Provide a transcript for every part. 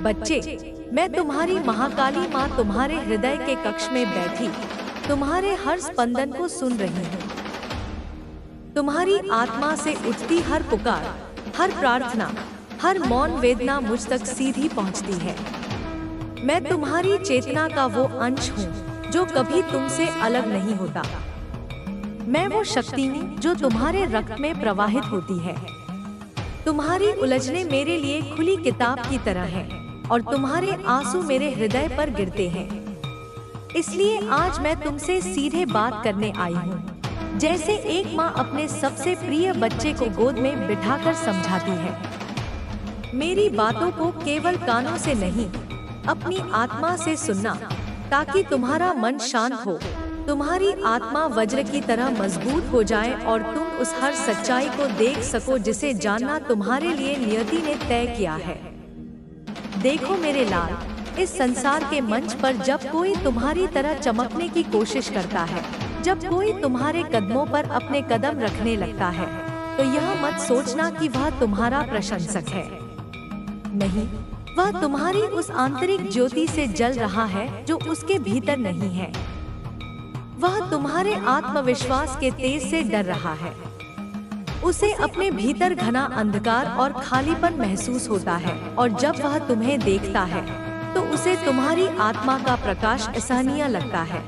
बच्चे, मैं तुम्हारी महाकाली माँ तुम्हारे हृदय के कक्ष में बैठी तुम्हारे हर स्पंदन को सुन रही हूँ। तुम्हारी आत्मा से उठती हर पुकार, हर प्रार्थना, हर मौन वेदना मुझ तक सीधी पहुँचती है। मैं तुम्हारी चेतना का वो अंश हूँ जो कभी तुमसे अलग नहीं होता। मैं वो शक्ति हूँ जो तुम्हारे रक्त में प्रवाहित होती है। तुम्हारी उलझने मेरे लिए खुली किताब की तरह है और तुम्हारे आंसू मेरे हृदय पर गिरते हैं। इसलिए आज मैं तुमसे सीधे बात करने आई हूँ, जैसे एक माँ अपने सबसे प्रिय बच्चे को गोद में बिठाकर समझाती है। मेरी बातों को केवल कानों से नहीं, अपनी आत्मा से सुनना, ताकि तुम्हारा मन शांत हो, तुम्हारी आत्मा वज्र की तरह मजबूत हो जाए और तुम उस हर सच्चाई को देख सको जिसे जानना तुम्हारे लिए नियति ने तय किया है। देखो मेरे लाल, इस संसार के मंच पर जब कोई तुम्हारी तरह चमकने की कोशिश करता है, जब कोई तुम्हारे कदमों पर अपने कदम रखने लगता है, तो यह मत सोचना कि वह तुम्हारा प्रशंसक है। नहीं, वह तुम्हारी उस आंतरिक ज्योति से जल रहा है जो उसके भीतर नहीं है। वह तुम्हारे आत्मविश्वास के तेज से डर रहा है। उसे अपने भीतर घना अंधकार और खालीपन महसूस होता है, और जब वह तुम्हें देखता है तो उसे तुम्हारी आत्मा का प्रकाश असहनीय लगता है।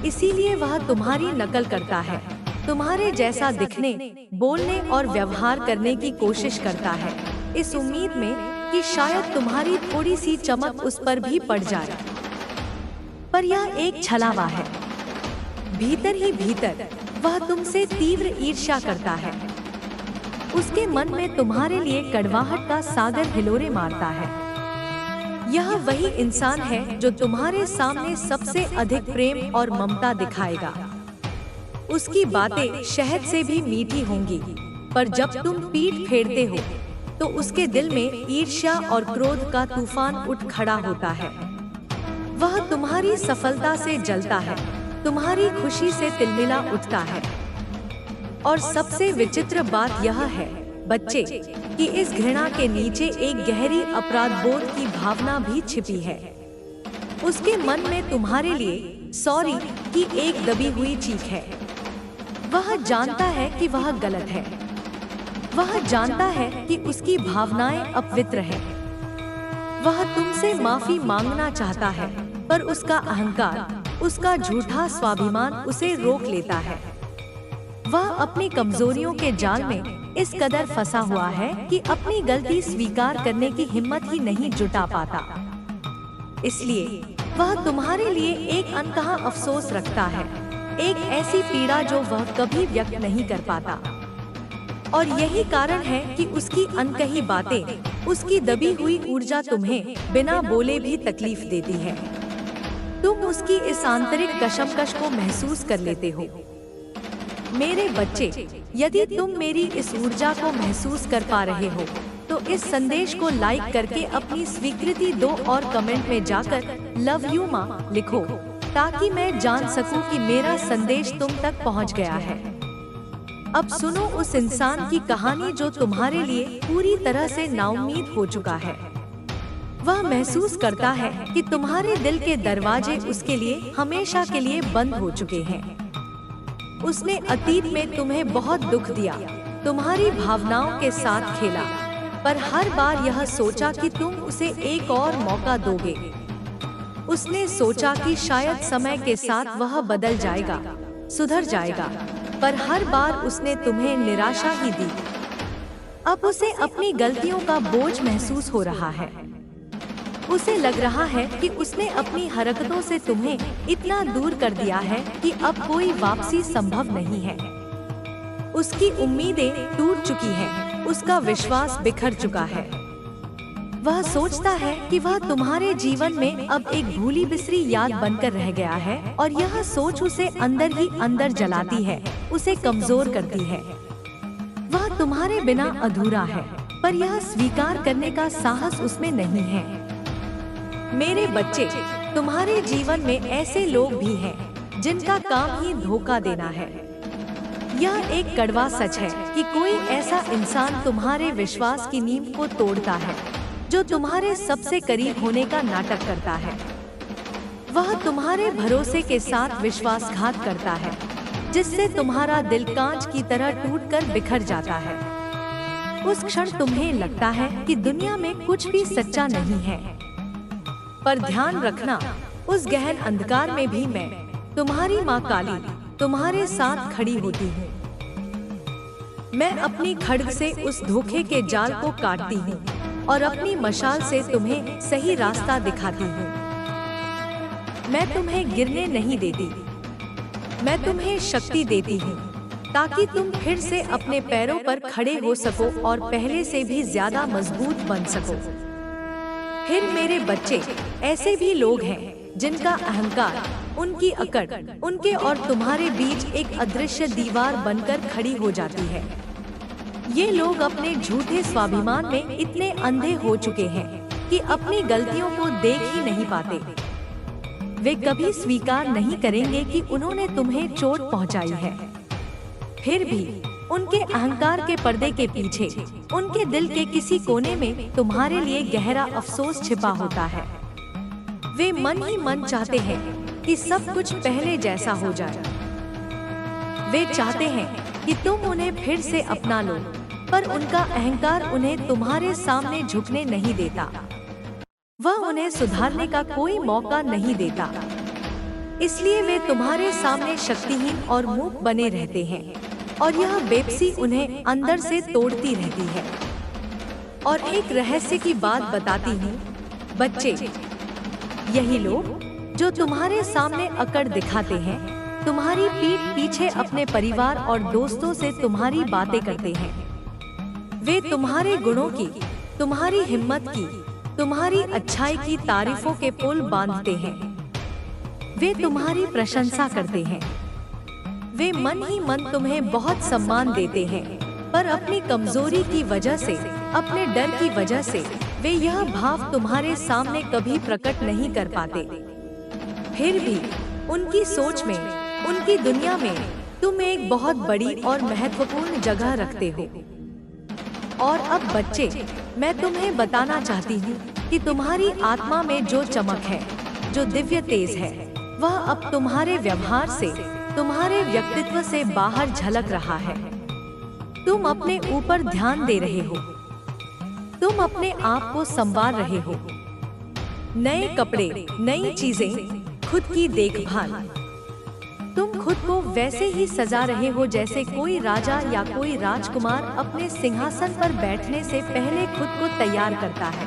इसीलिए वह तुम्हारी नकल करता है, तुम्हारे जैसा दिखने, बोलने और व्यवहार करने की कोशिश करता है, इस उम्मीद में कि शायद तुम्हारी थोड़ी सी चमक उस पर भी पड़ जाए। पर यह एक छलावा है। भीतर ही भीतर वह तुमसे तीव्र ईर्ष्या करता है। उसके मन में तुम्हारे लिए कड़वाहट का सागर हिलोरे मारता है। यह वही इंसान है जो तुम्हारे सामने सबसे अधिक प्रेम और ममता दिखाएगा। उसकी बातें शहद से भी मीठी होंगी, पर जब तुम पीठ फेरते हो तो उसके दिल में ईर्ष्या और क्रोध का तूफान उठ खड़ा होता है। वह तुम्हारी सफलता से जलता है, तुम्हारी खुशी से तिलमिला उठता है। और सबसे विचित्र बात यह है बच्चे, कि इस घृणा के नीचे एक गहरी अपराध बोध की भावना भी छिपी है। उसके मन में तुम्हारे लिए सॉरी की एक दबी हुई चीख है। वह जानता है कि वह गलत है। वह जानता है कि उसकी भावनाएं अपवित्र है। वह तुमसे माफी मांगना चाहता है, पर उसका अहंकार, उसका झूठा स्वाभिमान उसे रोक लेता है। वह अपनी कमजोरियों के जाल में इस कदर फंसा हुआ है कि अपनी गलती स्वीकार करने की हिम्मत ही नहीं जुटा पाता। इसलिए वह तुम्हारे लिए एक अनकहा अफसोस रखता है, एक ऐसी पीड़ा जो वह कभी व्यक्त नहीं कर पाता। और यही कारण है कि उसकी अनकही बातें, उसकी दबी हुई ऊर्जा तुम्हें बिना बोले भी तकलीफ देती है। तुम उसकी इस आंतरिक कशमकश को महसूस कर लेते हो। मेरे बच्चे, यदि तुम मेरी इस ऊर्जा को महसूस कर पा रहे हो, तो इस संदेश को लाइक करके अपनी स्वीकृति दो और कमेंट में जाकर लव यू माँ लिखो, ताकि मैं जान सकूं कि मेरा संदेश तुम तक पहुंच गया है। अब सुनो उस इंसान की कहानी जो तुम्हारे लिए पूरी तरह से नाउम्मीद हो चुका है। वह महसूस करता है कि तुम्हारे दिल के दरवाजे उसके लिए हमेशा के लिए बंद हो चुके हैं। उसने अतीत में तुम्हें बहुत दुख दिया, तुम्हारी भावनाओं के साथ खेला, पर हर बार यह सोचा कि तुम उसे एक और मौका दोगे। उसने सोचा कि शायद समय के साथ वह बदल जाएगा, सुधर जाएगा, पर हर बार उसने तुम्हें निराशा ही दी। अब उसे अपनी गलतियों का बोझ महसूस हो रहा है। उसे लग रहा है कि उसने अपनी हरकतों से तुम्हें इतना दूर कर दिया है कि अब कोई वापसी संभव नहीं है। उसकी उम्मीदें टूट चुकी हैं, उसका विश्वास बिखर चुका है। वह सोचता है कि वह तुम्हारे जीवन में अब एक भूली बिसरी याद बनकर रह गया है, और यह सोच उसे अंदर ही अंदर जलाती है, उसे कमजोर करती है। वह तुम्हारे बिना अधूरा है, पर यह स्वीकार करने का साहस उसमें नहीं है। मेरे बच्चे, तुम्हारे जीवन में ऐसे लोग भी हैं जिनका काम ही धोखा देना है। यह एक कड़वा सच है कि कोई ऐसा इंसान तुम्हारे विश्वास की नींव को तोड़ता है, जो तुम्हारे सबसे करीब होने का नाटक करता है। वह तुम्हारे भरोसे के साथ विश्वासघात करता है, जिससे तुम्हारा दिल कांच की तरह टूटकर बिखर जाता है। उस क्षण तुम्हें लगता है कि दुनिया में कुछ भी सच्चा नहीं है। पर ध्यान रखना, उस गहन अंधकार में भी मैं, तुम्हारी माँ काली, तुम्हारे साथ खड़ी होती हूँ। मैं अपनी खड्ग से उस धोखे के जाल को काटती हूँ और अपनी मशाल से तुम्हें सही रास्ता दिखाती हूँ। मैं तुम्हें गिरने नहीं देती, मैं तुम्हें शक्ति देती हूँ ताकि तुम फिर से अपने पैरों पर खड़े हो सको और पहले से भी ज्यादा मजबूत बन सको। फिर मेरे बच्चे, ऐसे भी लोग हैं जिनका अहंकार, उनकी अकड़, उनके और तुम्हारे बीच एक अदृश्य दीवार बनकर खड़ी हो जाती है। ये लोग अपने झूठे स्वाभिमान में इतने अंधे हो चुके हैं कि अपनी गलतियों को देख ही नहीं पाते। वे कभी स्वीकार नहीं करेंगे कि उन्होंने तुम्हें चोट पहुंचाई है। फिर भी उनके अहंकार के पर्दे के पीछे, उनके दिल के किसी कोने में तुम्हारे लिए गहरा अफसोस छिपा होता है। वे मन ही मन चाहते हैं कि सब कुछ पहले जैसा हो जाए। वे चाहते हैं कि तुम उन्हें फिर से अपना लो, पर उनका अहंकार उन्हें तुम्हारे सामने झुकने नहीं देता। वह उन्हें सुधारने का कोई मौका नहीं देता। इसलिए वे तुम्हारे सामने शक्तिहीन और मूक बने रहते हैं और यह बेबसी उन्हें अंदर से तोड़ती रहती है। और एक रहस्य की बात बताती हूँ बच्चे, यही लोग जो तुम्हारे सामने अकड़ दिखाते हैं, तुम्हारी पीठ पीछे अपने परिवार और दोस्तों से तुम्हारी बातें करते हैं। वे तुम्हारे गुणों की, तुम्हारी हिम्मत की, तुम्हारी अच्छाई की तारीफों के पुल बांधते हैं। वे तुम्हारी प्रशंसा करते हैं। वे मन ही मन तुम्हें बहुत सम्मान देते हैं, पर अपनी कमजोरी की वजह से, अपने डर की वजह से वे यह भाव तुम्हारे सामने कभी प्रकट नहीं कर पाते। फिर भी उनकी सोच में, उनकी दुनिया में तुम एक बहुत बड़ी और महत्वपूर्ण जगह रखते हो। और अब बच्चे, मैं तुम्हें बताना चाहती हूँ कि तुम्हारी आत्मा में जो चमक है, जो दिव्य तेज है, वह अब तुम्हारे व्यवहार से, तुम्हारे व्यक्तित्व से बाहर झलक रहा है। तुम अपने ऊपर ध्यान दे रहे हो, तुम अपने आप को संवार रहे हो। नए कपड़े, नई चीजें, खुद की देखभाल। तुम खुद को वैसे ही सजा रहे हो जैसे कोई राजा या कोई राजकुमार अपने सिंहासन पर बैठने से पहले खुद को तैयार करता है।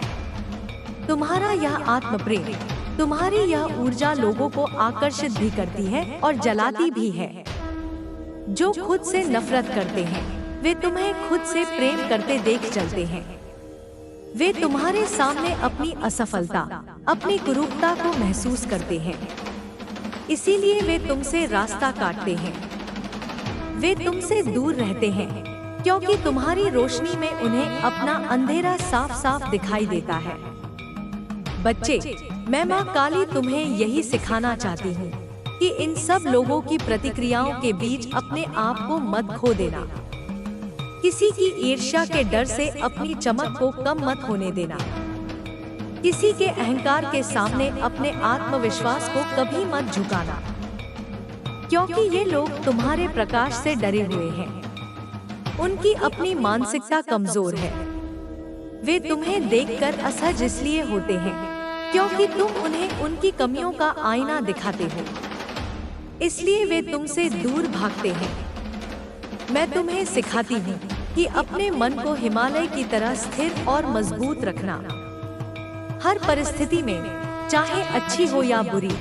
तुम्हारा यह आत्मप्रेम, तुम्हारी यह ऊर्जा लोगों को आकर्षित भी करती है और जलाती भी है। जो खुद से नफरत करते हैं, वे तुम्हें खुद से प्रेम करते देख चलते हैं। वे तुम्हारे सामने अपनी असफलता, अपनी कुरूपता को महसूस करते हैं। इसीलिए वे तुमसे रास्ता काटते हैं। वे तुमसे दूर रहते हैं क्योंकि तुम्हारी रोशनी में उन्हें अपना अंधेरा साफ साफ दिखाई देता है। बच्चे, मैं माँ काली तुम्हें यही सिखाना चाहती हूँ कि इन सब लोगों की प्रतिक्रियाओं के बीच अपने आप को मत खो देना। किसी की ईर्ष्या के डर से अपनी चमक को कम मत होने देना। किसी के अहंकार के सामने अपने आत्मविश्वास को कभी मत झुकाना, क्योंकि ये लोग तुम्हारे प्रकाश से डरे हुए हैं। उनकी अपनी मानसिकता कमजोर है। वे तुम्हें देखकर असहज इसलिए होते हैं क्योंकि तुम उन्हें उनकी कमियों का आईना दिखाते हो। इसलिए वे तुमसे दूर भागते हैं। मैं तुम्हें सिखाती हूँ कि अपने मन को हिमालय की तरह स्थिर और मजबूत रखना। हर परिस्थिति में, चाहे अच्छी हो या बुरी,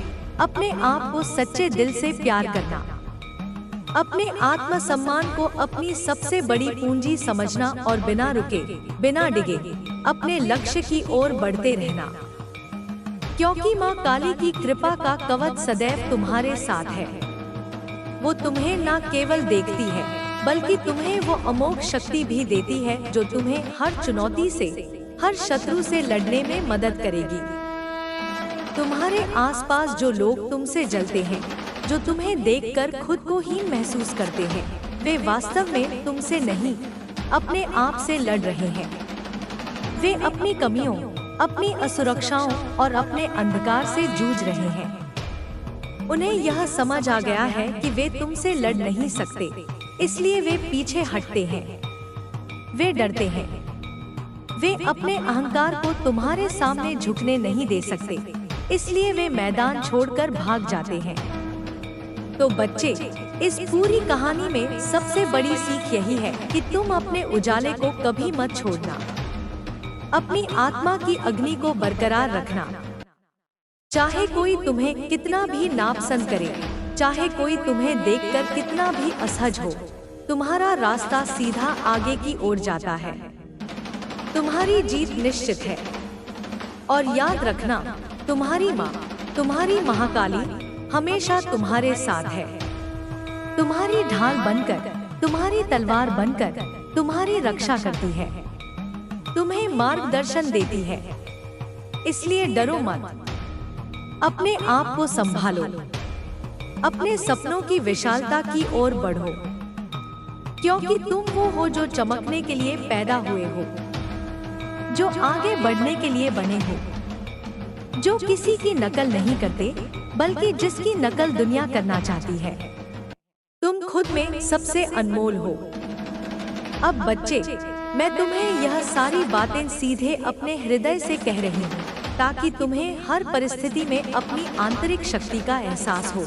अपने आप को सच्चे दिल से प्यार करना। अपने आत्मसम्मान को अपनी सबसे बड़ी पूंजी समझना और बिना रुके, बिना डिगे अपने लक्ष्य की ओर बढ़ते रहना। क्योंकि माँ काली की कृपा का कवच सदैव तुम्हारे साथ है। वो तुम्हें न केवल देखती है, बल्कि तुम्हें वो अमोघ शक्ति भी देती है जो तुम्हें हर चुनौती से, हर शत्रु से लड़ने में मदद करेगी। तुम्हारे आसपास जो लोग तुमसे जलते हैं, जो तुम्हें देखकर खुद को हीन महसूस करते हैं, वे वास्तव में तुमसे नहीं, अपने आप से लड़ रहे हैं। वे अपनी कमियों, अपनी असुरक्षाओं और अपने अंधकार से जूझ रहे हैं। उन्हें यह समझ आ गया है कि वे तुमसे लड़ नहीं सकते, इसलिए वे पीछे हटते हैं। वे डरते हैं। वे अपने अहंकार को तुम्हारे सामने झुकने नहीं दे सकते, इसलिए वे मैदान छोड़कर भाग जाते हैं। तो बच्चे, इस पूरी कहानी में सबसे बड़ी सीख यही है कि तुम अपने उजाले को कभी मत छोड़ना। अपनी आत्मा की अग्नि को बरकरार रखना। चाहे कोई तुम्हें कितना भी नापसंद करे, चाहे कोई तुम्हें देखकर कितना भी असहज हो, तुम्हारा रास्ता सीधा आगे की ओर जाता है। तुम्हारी जीत निश्चित है। और याद रखना, तुम्हारी माँ, तुम्हारी महाकाली हमेशा तुम्हारे साथ है। तुम्हारी ढाल बनकर, तुम्हारी तलवार बनकर तुम्हारी रक्षा करती है, तुम्हें मार्गदर्शन देती है। इसलिए डरो मत। अपने आप को संभालो। अपने सपनों की विशालता की ओर बढ़ो, क्योंकि तुम वो हो जो चमकने के लिए पैदा हुए हो, जो आगे बढ़ने के लिए बने हो, जो किसी की नकल नहीं करते, बल्कि जिसकी नकल दुनिया करना चाहती है। तुम खुद में सबसे अनमोल हो। अब बच्चे, मैं तुम्हें यह सारी बातें सीधे अपने हृदय से कह रही हूँ, ताकि तुम्हें हर परिस्थिति में अपनी आंतरिक शक्ति का एहसास हो,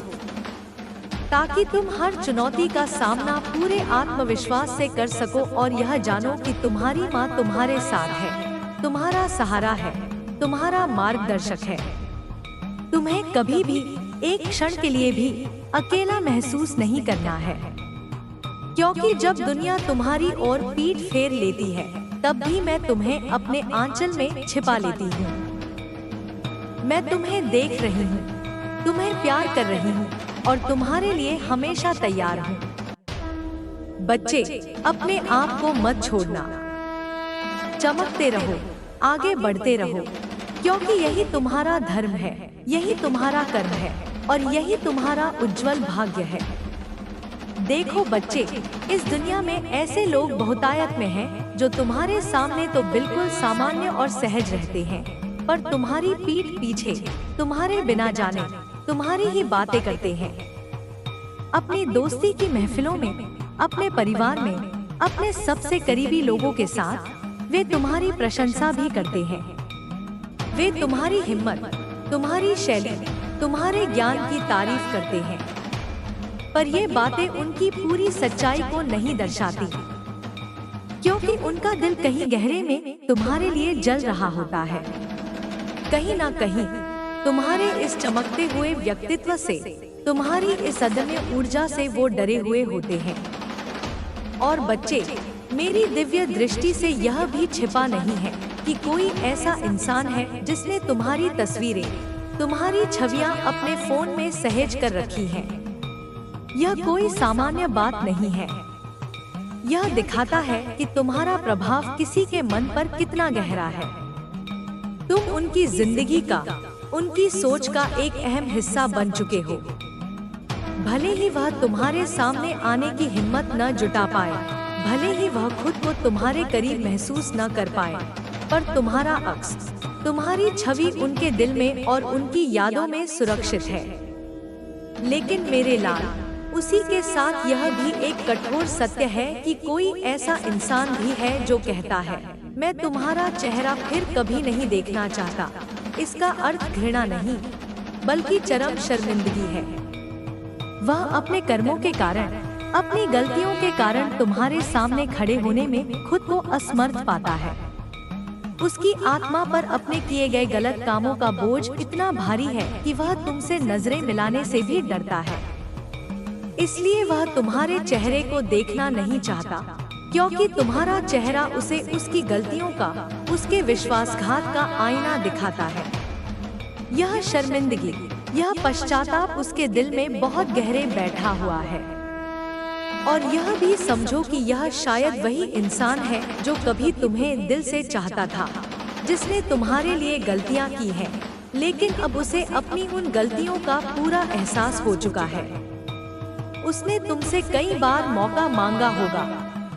ताकि तुम हर चुनौती का सामना पूरे आत्मविश्वास से कर सको और यह जानो कि तुम्हारी माँ तुम्हारे साथ है, तुम्हारा सहारा है, तुम्हारा मार्गदर्शक है। तुम्हें कभी भी एक क्षण के लिए भी अकेला महसूस नहीं करना है, क्योंकि जब दुनिया तुम्हारी ओर पीठ फेर लेती है, तब भी मैं तुम्हें अपने आंचल में छिपा लेती हूँ। मैं तुम्हें देख रही हूँ, तुम्हें प्यार कर रही हूँ और तुम्हारे लिए हमेशा तैयार हूँ। बच्चे, अपने आप को मत छोड़ना। चमकते रहो, आगे बढ़ते रहो, क्योंकि यही तुम्हारा धर्म है, यही तुम्हारा कर्म है और यही तुम्हारा उज्जवल भाग्य है। देखो बच्चे, इस दुनिया में ऐसे लोग बहुतायत में हैं, जो तुम्हारे सामने तो बिल्कुल सामान्य और सहज रहते हैं, पर तुम्हारी पीठ पीछे, तुम्हारे बिना जाने तुम्हारी ही बातें करते हैं। अपनी दोस्ती की महफिलों में, अपने परिवार में, अपने सबसे करीबी लोगों के साथ वे तुम्हारी प्रशंसा भी करते हैं। वे तुम्हारी हिम्मत, तुम्हारी शैली, तुम्हारे ज्ञान की तारीफ करते हैं, पर ये बातें उनकी पूरी सच्चाई को नहीं दर्शाती, क्योंकि उनका दिल कहीं गहरे में तुम्हारे लिए जल रहा होता है। कहीं ना कहीं तुम्हारे इस चमकते हुए व्यक्तित्व से, तुम्हारी इस अदम्य ऊर्जा से वो डरे हुए होते हैं। और बच्चे, मेरी दिव्य दृष्टि से यह भी छिपा नहीं है कि कोई ऐसा इंसान है जिसने तुम्हारी तस्वीरें, तुम्हारी छवियां अपने फोन में सहेज कर रखी हैं। यह कोई सामान्य बात नहीं है। यह दिखाता है कि तुम्हारा प्रभाव किसी के मन पर कितना गहरा है। तुम उनकी जिंदगी का, उनकी सोच का एक अहम हिस्सा बन चुके हो। भले ही वह तुम्हारे सामने आने की हिम्मत न जुटा पाए, भले ही वह खुद को तुम्हारे करीब महसूस न कर पाए, पर तुम्हारा अक्स, तुम्हारी छवि उनके दिल में और उनकी यादों में सुरक्षित है। लेकिन मेरे लाल, उसी के साथ यह भी एक कठोर सत्य है कि कोई ऐसा इंसान भी है जो कहता है, मैं तुम्हारा चेहरा फिर कभी नहीं देखना चाहता। इसका अर्थ घृणा नहीं, बल्कि चरम शर्मिंदगी है। वह अपने कर्मों के कारण, अपनी गलतियों के कारण तुम्हारे सामने खड़े होने में खुद को असमर्थ पाता है। उसकी आत्मा पर अपने किए गए गलत कामों का बोझ इतना भारी है कि वह तुमसे नजरें मिलाने से भी डरता है। इसलिए वह तुम्हारे चेहरे को देखना नहीं चाहता, क्योंकि तुम्हारा चेहरा उसे उसकी गलतियों का, उसके विश्वासघात का आईना दिखाता है। यह शर्मिंदगी, यह पश्चाताप उसके दिल में बहुत गहरे बैठा हुआ है। और यह भी समझो कि यह शायद वही इंसान है जो कभी तुम्हें दिल से चाहता था, जिसने तुम्हारे लिए गलतियां की हैं, लेकिन अब उसे अपनी उन गलतियों का पूरा एहसास हो चुका है। उसने तुमसे कई बार मौका मांगा होगा,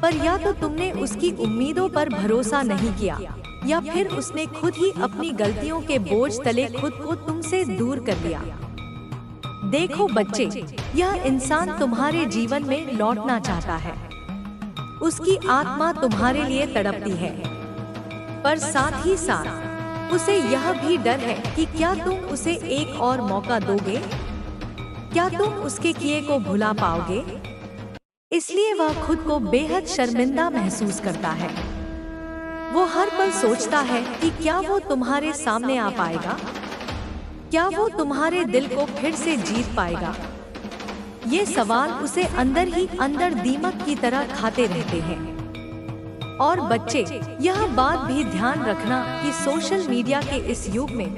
पर या तो तुमने उसकी उम्मीदों पर भरोसा नहीं किया, या फिर उसने खुद ही अपनी गलतियों के बोझ तले खुद को तुमसे दूर कर लिया। देखो बच्चे, यह इंसान तुम्हारे जीवन में लौटना चाहता है। उसकी आत्मा तुम्हारे लिए तड़पती है, पर साथ ही साथ उसे यह भी डर है कि क्या तुम उसे एक और मौका दोगे? क्या तुम उसके किए को भुला पाओगे? इसलिए वह खुद को बेहद शर्मिंदा महसूस करता है। वो हर पल सोचता है कि क्या वो तुम्हारे सामने आ पाएगा? क्या वो तुम्हारे दिल को फिर से जीत पाएगा? ये सवाल उसे अंदर ही अंदर दीमक की तरह खाते रहते हैं। और बच्चे, यह बात भी ध्यान रखना कि सोशल मीडिया के इस युग में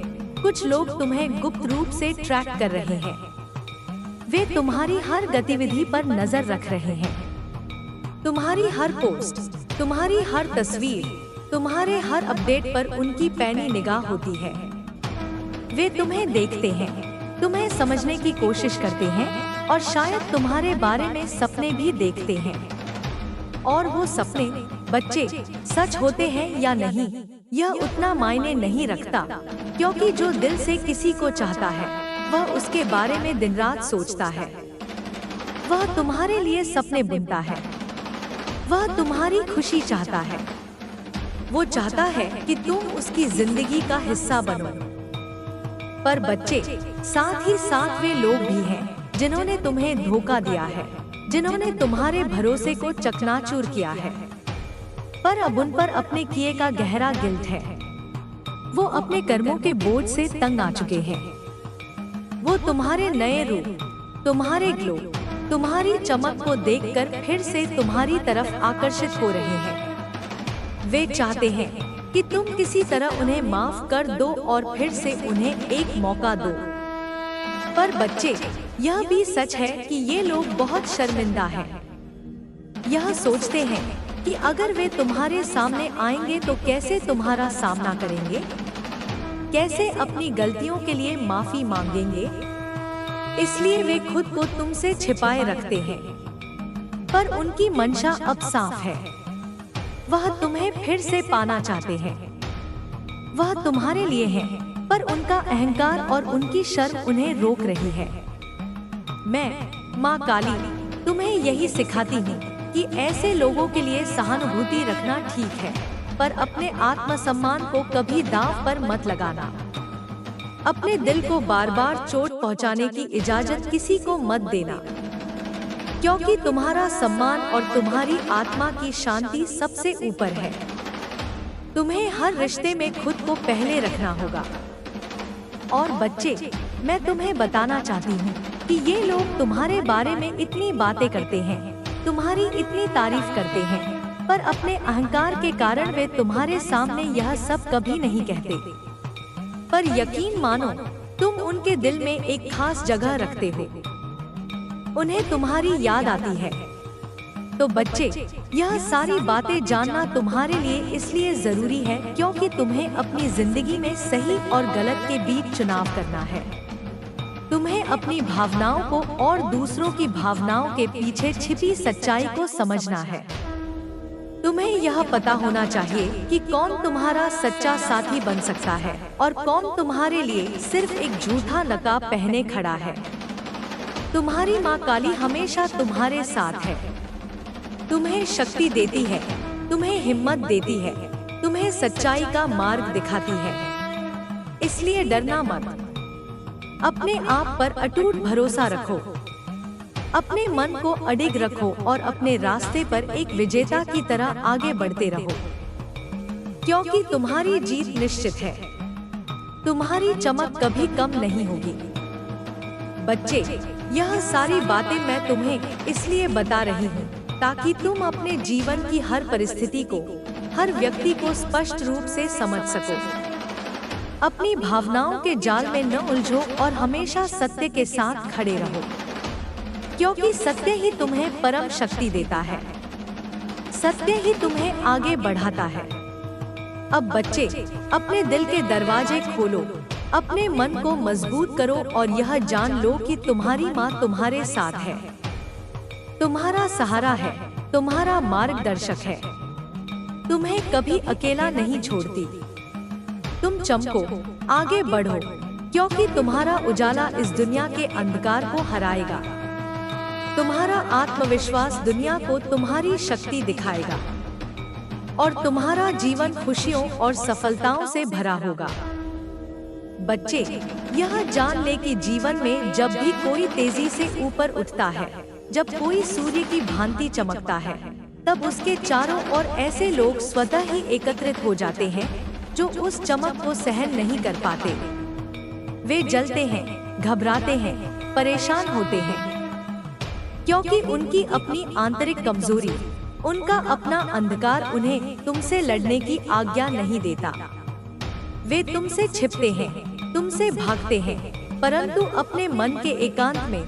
कुछ लोग तुम्हें गुप्त रूप से ट्रैक कर रहे हैं। वे तुम्हारी हर गतिविधि पर नजर रख रहे हैं। तुम्हारी हर पोस्ट, तुम्हारी हर तस्वीर, तुम्हारे हर अपडेट पर उनकी पैनी निगाह होती है। वे तुम्हें देखते हैं, तुम्हें समझने की कोशिश करते हैं और शायद तुम्हारे बारे में सपने भी देखते हैं। और वो सपने, बच्चे, सच होते हैं या नहीं, यह उतना मायने नहीं रखता, क्योंकि जो दिल से किसी को चाहता है वह उसके बारे में दिन रात सोचता है। वह तुम्हारे लिए सपने बुनता है। वह तुम्हारी खुशी चाहता है। वो चाहता है कि तुम उसकी जिंदगी का हिस्सा बनो। पर बच्चे, साथ ही साथ वे लोग भी हैं जिन्होंने तुम्हें धोखा दिया है, जिन्होंने तुम्हारे भरोसे को चकनाचूर किया है। पर अब उन पर अपने किए का गहरा गिल्ट है। वो अपने कर्मों के बोझ से तंग आ चुके हैं। वो तुम्हारे नए रूप, तुम्हारे ग्लो, तुम्हारी चमक को देखकर फिर से तुम्हारी तरफ आकर्षित हो रहे हैं। वे चाहते हैं कि तुम किसी तरह उन्हें माफ कर दो और फिर से उन्हें एक मौका दो। पर बच्चे, यह भी सच है कि ये लोग बहुत शर्मिंदा हैं। यह सोचते हैं कि अगर वे तुम्हारे सामने आएंगे तो कैसे तुम्हारा सामना करेंगे, कैसे अपनी गलतियों के लिए माफी मांगेंगे। इसलिए वे खुद को तुमसे छिपाए रखते हैं। पर उनकी मंशा अब साफ है। वह तुम्हें फिर से पाना चाहते हैं। वह तुम्हारे लिए हैं, पर उनका अहंकार और उनकी शर्म उन्हें रोक रही है। मैं, माँ काली, तुम्हें यही सिखाती हूँ कि ऐसे लोगों के लिए सहानुभूति रखना ठीक है, पर अपने आत्मसम्मान को कभी दांव पर मत लगाना। अपने दिल को बार बार चोट पहुंचाने की इजाजत किसी को मत देना, क्योंकि तुम्हारा सम्मान और तुम्हारी आत्मा की शांति सबसे ऊपर है। तुम्हें हर रिश्ते में खुद को पहले रखना होगा। और बच्चे, मैं तुम्हें बताना चाहती हूँ कि ये लोग तुम्हारे बारे में इतनी बातें करते हैं, तुम्हारी इतनी तारीफ करते हैं, पर अपने अहंकार के कारण वे तुम्हारे सामने यह सब कभी नहीं कहते। पर यकीन मानो, तुम उनके दिल में एक खास जगह रखते हो। उन्हें तुम्हारी याद आती है। तो बच्चे, यह सारी बातें जानना तुम्हारे लिए इसलिए जरूरी है क्योंकि तुम्हें अपनी जिंदगी में सही और गलत के बीच चुनाव करना है। तुम्हें अपनी भावनाओं को और दूसरों की भावनाओं के पीछे छिपी सच्चाई को समझना है। तुम्हें यह पता होना चाहिए कि कौन तुम्हारा सच्चा साथी बन सकता है और कौन तुम्हारे लिए सिर्फ एक झूठा नकाब पहने खड़ा है। तुम्हारी माँ काली हमेशा तुम्हारे साथ है। तुम्हें शक्ति देती है, तुम्हें हिम्मत देती है, तुम्हें सच्चाई का मार्ग दिखाती है। इसलिए डरना मत। अपने आप पर अटूट भरोसा रखो। अपने मन को अडिग रखो और अपने रास्ते पर एक विजेता की तरह आगे बढ़ते रहो, क्योंकि तुम्हारी जीत निश्चित है। तुम्हारी चमक कभी कम नहीं होगी। बच्चे, यह सारी बातें मैं तुम्हें इसलिए बता रही हूँ ताकि तुम अपने जीवन की हर परिस्थिति को, हर व्यक्ति को स्पष्ट रूप से समझ सको। अपनी भावनाओं के जाल में न उलझो और हमेशा सत्य के साथ खड़े रहो, क्योंकि सत्य ही तुम्हें परम शक्ति देता है। सत्य ही तुम्हें आगे बढ़ाता है। अब बच्चे, अपने दिल के दरवाजे खोलो, अपने मन को मजबूत करो और यह जान लो कि तुम्हारी माँ तुम्हारे साथ है, तुम्हारा सहारा है, तुम्हारा मार्गदर्शक है। तुम्हें कभी अकेला नहीं छोड़ती। तुम चमको, आगे बढ़ो, क्योंकि तुम्हारा उजाला इस दुनिया के अंधकार को हराएगा। तुम्हारा आत्मविश्वास दुनिया को तुम्हारी शक्ति दिखाएगा और तुम्हारा जीवन खुशियों और सफलताओं से भरा होगा। बच्चे, यह जान ले कि जीवन में जब भी कोई तेजी से ऊपर उठता है, जब कोई सूर्य की भांति चमकता है, तब उसके चारों ओर ऐसे लोग स्वतः ही एकत्रित हो जाते हैं जो उस चमक को सहन नहीं कर पाते। वे जलते हैं, घबराते हैं, परेशान होते हैं, क्योंकि उनकी अपनी आंतरिक कमजोरी, उनका अपना अंधकार उन्हें तुमसे लड़ने की आज्ञा नहीं देता। वे तुमसे छिपते हैं, तुमसे भागते हैं, परंतु अपने मन के एकांत में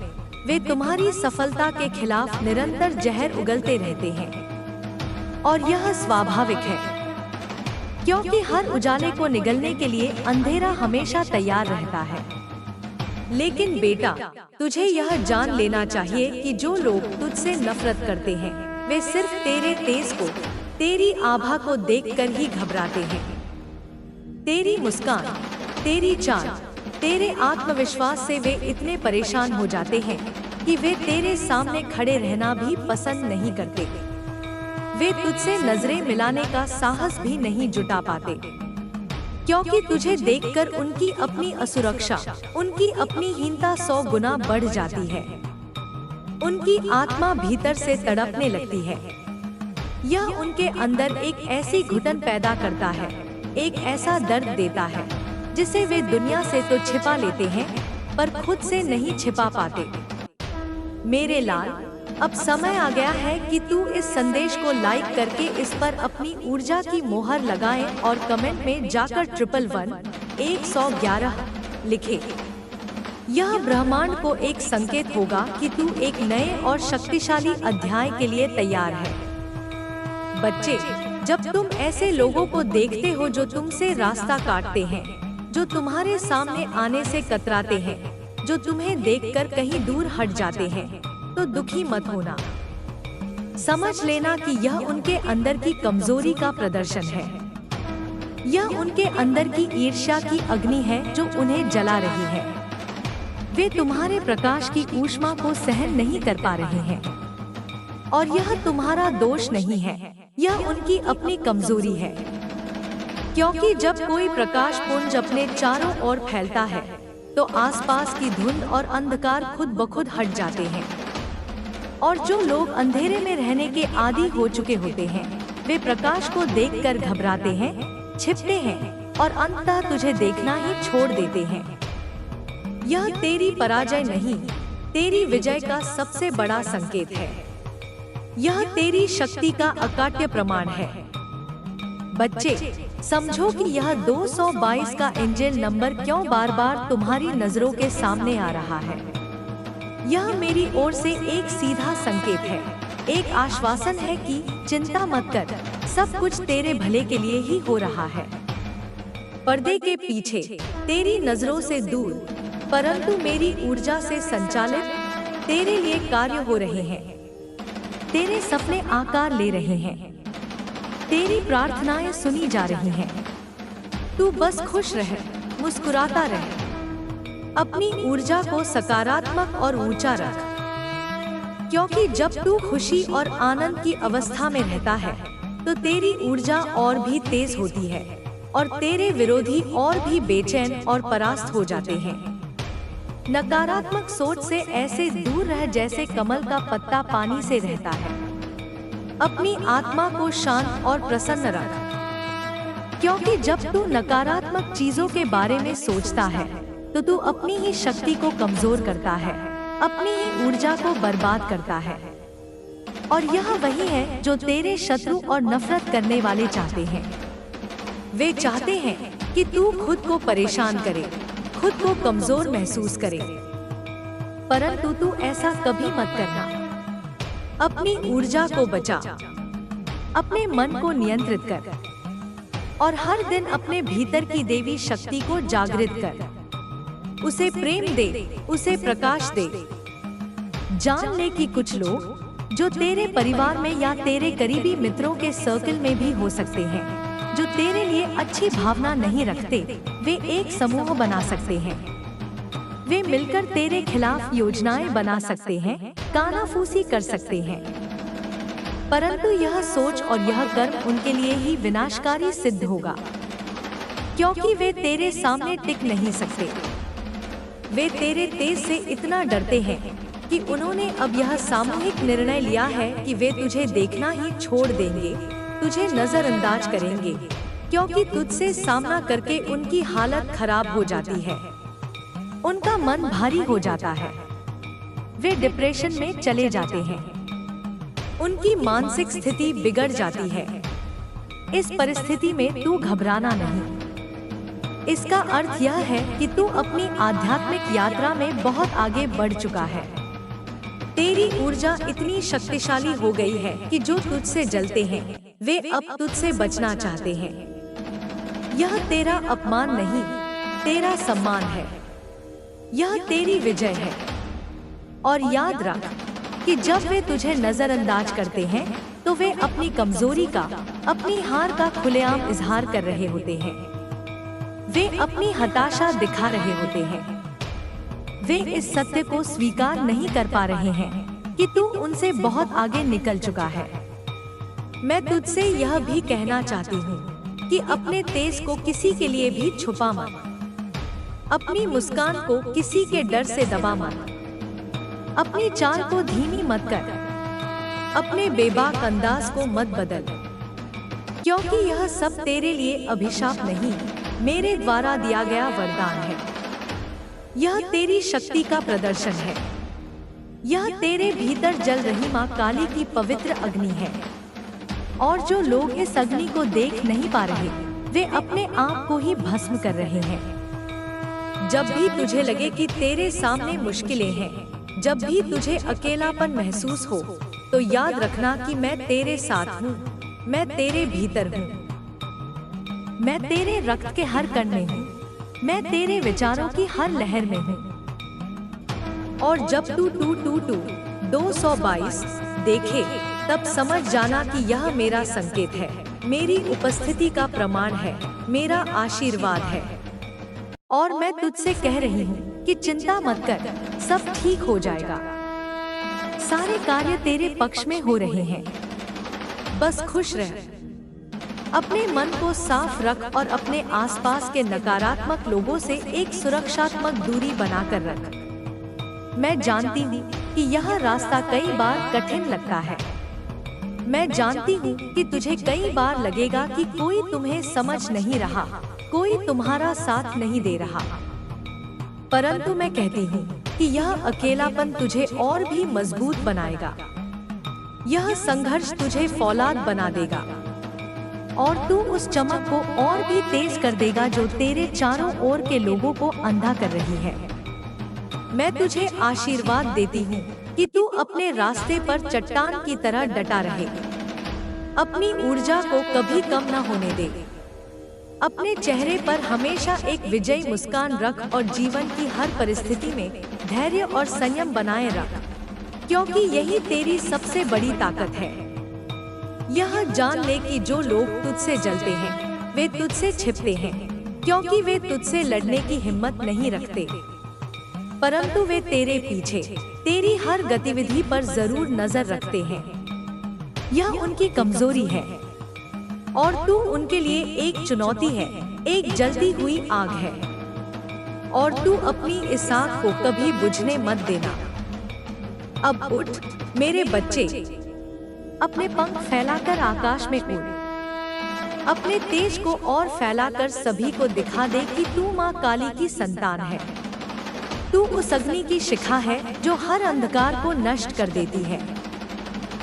वे तुम्हारी सफलता के खिलाफ निरंतर जहर उगलते रहते हैं। और यह स्वाभाविक है, क्योंकि हर उजाले को निगलने के लिए अंधेरा हमेशा तैयार रहता है। लेकिन बेटा, तुझे यह जान लेना चाहिए कि जो लोग तुझसे नफरत करते हैं, वे सिर्फ तेरे तेज को, तेरी आभा को देखकर ही घबराते हैं। तेरी मुस्कान, तेरी चाल, तेरे आत्मविश्वास से वे इतने परेशान हो जाते हैं कि वे तेरे सामने खड़े रहना भी पसंद नहीं करते। वे तुझसे नजरें मिलाने का साहस भी नहीं जुटा पाते, क्योंकि तुझे देखकर उनकी अपनी असुरक्षा, उनकी अपनी हीनता 100 गुना बढ़ जाती है। उनकी आत्मा भीतर से तड़पने लगती है। यह उनके अंदर एक ऐसी घुटन पैदा करता है, एक ऐसा दर्द देता है जिसे वे दुनिया से तो छिपा लेते हैं, पर खुद से नहीं छिपा पाते। मेरे लाल, अब समय आ गया है कि तू इस संदेश को लाइक करके इस पर अपनी ऊर्जा की मोहर लगाए और कमेंट में जाकर 111 लिखे। यह ब्रह्मांड को एक संकेत होगा कि तू एक नए और शक्तिशाली अध्याय के लिए तैयार है। बच्चे, जब तुम ऐसे लोगों को देखते हो जो तुमसे रास्ता काटते हैं, जो तुम्हारे सामने आने से कतराते हैं, जो तुम्हें देखकर कहीं दूर हट जाते हैं, तो दुखी मत होना। समझ लेना कि यह उनके अंदर की कमजोरी का प्रदर्शन है। यह उनके अंदर की ईर्ष्या की अग्नि है जो उन्हें जला रही है। वे तुम्हारे प्रकाश की ऊष्मा को सहन नहीं कर पा रहे हैं, और यह तुम्हारा दोष नहीं है, यह उनकी अपनी कमजोरी है। क्योंकि जब कोई प्रकाश पुंज अपने चारों ओर फैलता है, तो आसपास की धुंध और अंधकार खुद ब खुद हट जाते हैं। और जो लोग अंधेरे में रहने के आदी हो चुके होते हैं, वे प्रकाश को देखकर घबराते हैं, छिपते हैं और अंततः तुझे देखना ही छोड़ देते हैं। यह तेरी पराजय नहीं, तेरी विजय का सबसे बड़ा संकेत है। यह तेरी शक्ति का अकाट्य प्रमाण है। बच्चे, समझो कि यह 222 का एंजल नंबर क्यों बार बार तुम्हारी नजरों के सामने आ रहा है। यह मेरी ओर से एक सीधा संकेत है, एक आश्वासन है कि चिंता मत कर, सब कुछ तेरे भले के लिए ही हो रहा है। पर्दे के पीछे, तेरी नजरों से दूर, परंतु मेरी ऊर्जा से संचालित तेरे लिए कार्य हो रहे हैं। तेरे सपने आकार ले रहे हैं, तेरी प्रार्थनाएं सुनी जा रही हैं। तू बस खुश रह, मुस्कुराता रह, अपनी ऊर्जा को सकारात्मक और ऊंचा रख, क्योंकि जब तू खुशी और आनंद की अवस्था में रहता है, तो तेरी ऊर्जा और भी तेज होती है और तेरे विरोधी और भी बेचैन और परास्त हो जाते हैं। नकारात्मक सोच से ऐसे दूर रह जैसे कमल का पत्ता पानी से रहता है। अपनी आत्मा को शांत और प्रसन्न रख, क्योंकि जब तू नकारात्मक चीजों के बारे में सोचता है, तो तू अपनी ही शक्ति को कमजोर करता है, अपनी ही ऊर्जा को बर्बाद करता है। और यह वही है जो तेरे शत्रु और नफरत करने वाले चाहते हैं। वे चाहते हैं कि तू खुद को परेशान करे, खुद को कमजोर महसूस करे, परंतु तू ऐसा कभी मत करना। अपनी ऊर्जा को बचा, अपने मन को नियंत्रित कर और हर दिन अपने भीतर की देवी शक्ति को जागृत कर। उसे प्रेम दे, उसे प्रकाश दे। जान ले कि कुछ लोग जो तेरे परिवार में या तेरे करीबी मित्रों के सर्कल में भी हो सकते हैं, जो तेरे लिए अच्छी भावना नहीं रखते, वे एक समूह बना सकते हैं। वे मिलकर तेरे खिलाफ योजनाएं बना सकते हैं, कानाफूसी कर सकते हैं। परंतु यह सोच और यह कर्म उनके लिए ही विनाशकारी सिद्ध होगा, क्योंकि वे तेरे सामने टिक नहीं सकते। वे तेरे तेज से इतना डरते हैं कि उन्होंने अब यह सामूहिक निर्णय लिया है कि वे तुझे देखना ही छोड़ देंगे, तुझे नजरअंदाज करेंगे, क्योंकि तुझसे सामना करके उनकी हालत खराब हो जाती है, उनका मन भारी हो जाता है, वे डिप्रेशन में चले जाते हैं, उनकी मानसिक स्थिति बिगड़ जाती है। इस परिस्थिति में तू घबराना नहीं। इसका अर्थ यह है कि तू अपनी आध्यात्मिक यात्रा में बहुत आगे बढ़ चुका है। तेरी ऊर्जा इतनी शक्तिशाली हो गई है कि जो तुझसे जलते हैं वे अब तुझसे बचना चाहते हैं। यह तेरा अपमान नहीं, तेरा सम्मान है। यह तेरी विजय है। और याद रख कि जब वे तुझे नजरअंदाज करते हैं तो वे अपनी कमजोरी का, अपनी हार का खुलेआम इजहार कर रहे होते हैं। वे अपनी हताशा दिखा रहे होते हैं। वे इस सत्य को स्वीकार नहीं कर पा रहे हैं कि तू उनसे बहुत आगे निकल चुका है। मैं तुझसे यह भी कहना चाहती हूँ कि अपने तेज को किसी के लिए भी छुपा मत। अपनी मुस्कान को किसी के डर से दबा मत। अपनी चाल को धीमी मत कर। अपने बेबाक अंदाज को मत बदल, क्योंकि यह सब तेरे लिए अभिशाप नहीं, मेरे द्वारा दिया गया वरदान है। यह तेरी शक्ति का प्रदर्शन है। यह तेरे भीतर जल रही माँ काली की पवित्र अग्नि है। और जो लोग इस अग्नि को देख नहीं पा रहे, वे अपने आप को ही भस्म कर रहे हैं। जब भी तुझे लगे कि तेरे सामने मुश्किलें हैं, जब भी तुझे अकेलापन महसूस हो, तो याद रखना कि मैं तेरे साथ हूँ। मैं तेरे भीतर हूँ। मैं तेरे रक्त के हर कण में हूँ। मैं तेरे विचारों की हर लहर में हूँ। और जब तू 222 देखे, तब समझ जाना कि यह मेरा संकेत है, मेरी उपस्थिति का प्रमाण है, मेरा आशीर्वाद है। और मैं तुझसे कह रही हूँ कि चिंता मत कर, सब ठीक हो जाएगा। सारे कार्य तेरे पक्ष में हो रहे हैं। बस खुश रह। अपने मन को साफ रख और अपने आसपास के नकारात्मक लोगों से एक सुरक्षात्मक दूरी बनाकर रख। मैं जानती हूँ कि यह रास्ता कई बार कठिन लगता है। मैं जानती हूँ कि तुझे कई बार लगेगा कि कोई तुम्हें समझ नहीं रहा, कोई तुम्हारा साथ नहीं दे रहा। परंतु मैं कहती हूँ कि यह अकेलापन तुझे और भी मजबूत बनाएगा। यह संघर्ष तुझे फौलाद बना देगा और तू उस चमक को और भी तेज कर देगा जो तेरे चारों ओर के लोगों को अंधा कर रही है। मैं तुझे आशीर्वाद देती हूँ कि तू अपने रास्ते पर चट्टान की तरह डटा रहे। अपनी ऊर्जा को कभी कम न होने दे। अपने चेहरे पर हमेशा एक विजयी मुस्कान रख और जीवन की हर परिस्थिति में धैर्य और संयम बनाए रख, क्योंकि यही तेरी सबसे बड़ी ताकत है। यह जान ले कि जो लोग तुझसे जलते हैं, वे तुझसे छिपते हैं, क्योंकि वे तुझसे लड़ने की हिम्मत नहीं रखते। परंतु वे तेरे पीछे, तेरी हर गतिविधि पर जरूर नजर रखते हैं। यह उनकी कमजोरी है और तू उनके लिए एक चुनौती है, एक जलती हुई आग है। और तू अपनी इस आग को कभी बुझने मत देना। अब उठ मेरे बच्चे, अपने पंख फैलाकर आकाश में उड़। अपने तेज को और फैलाकर सभी को दिखा दे कि तू माँ काली की संतान है। तू उस अग्नि की शिखा है जो हर अंधकार को नष्ट कर देती है।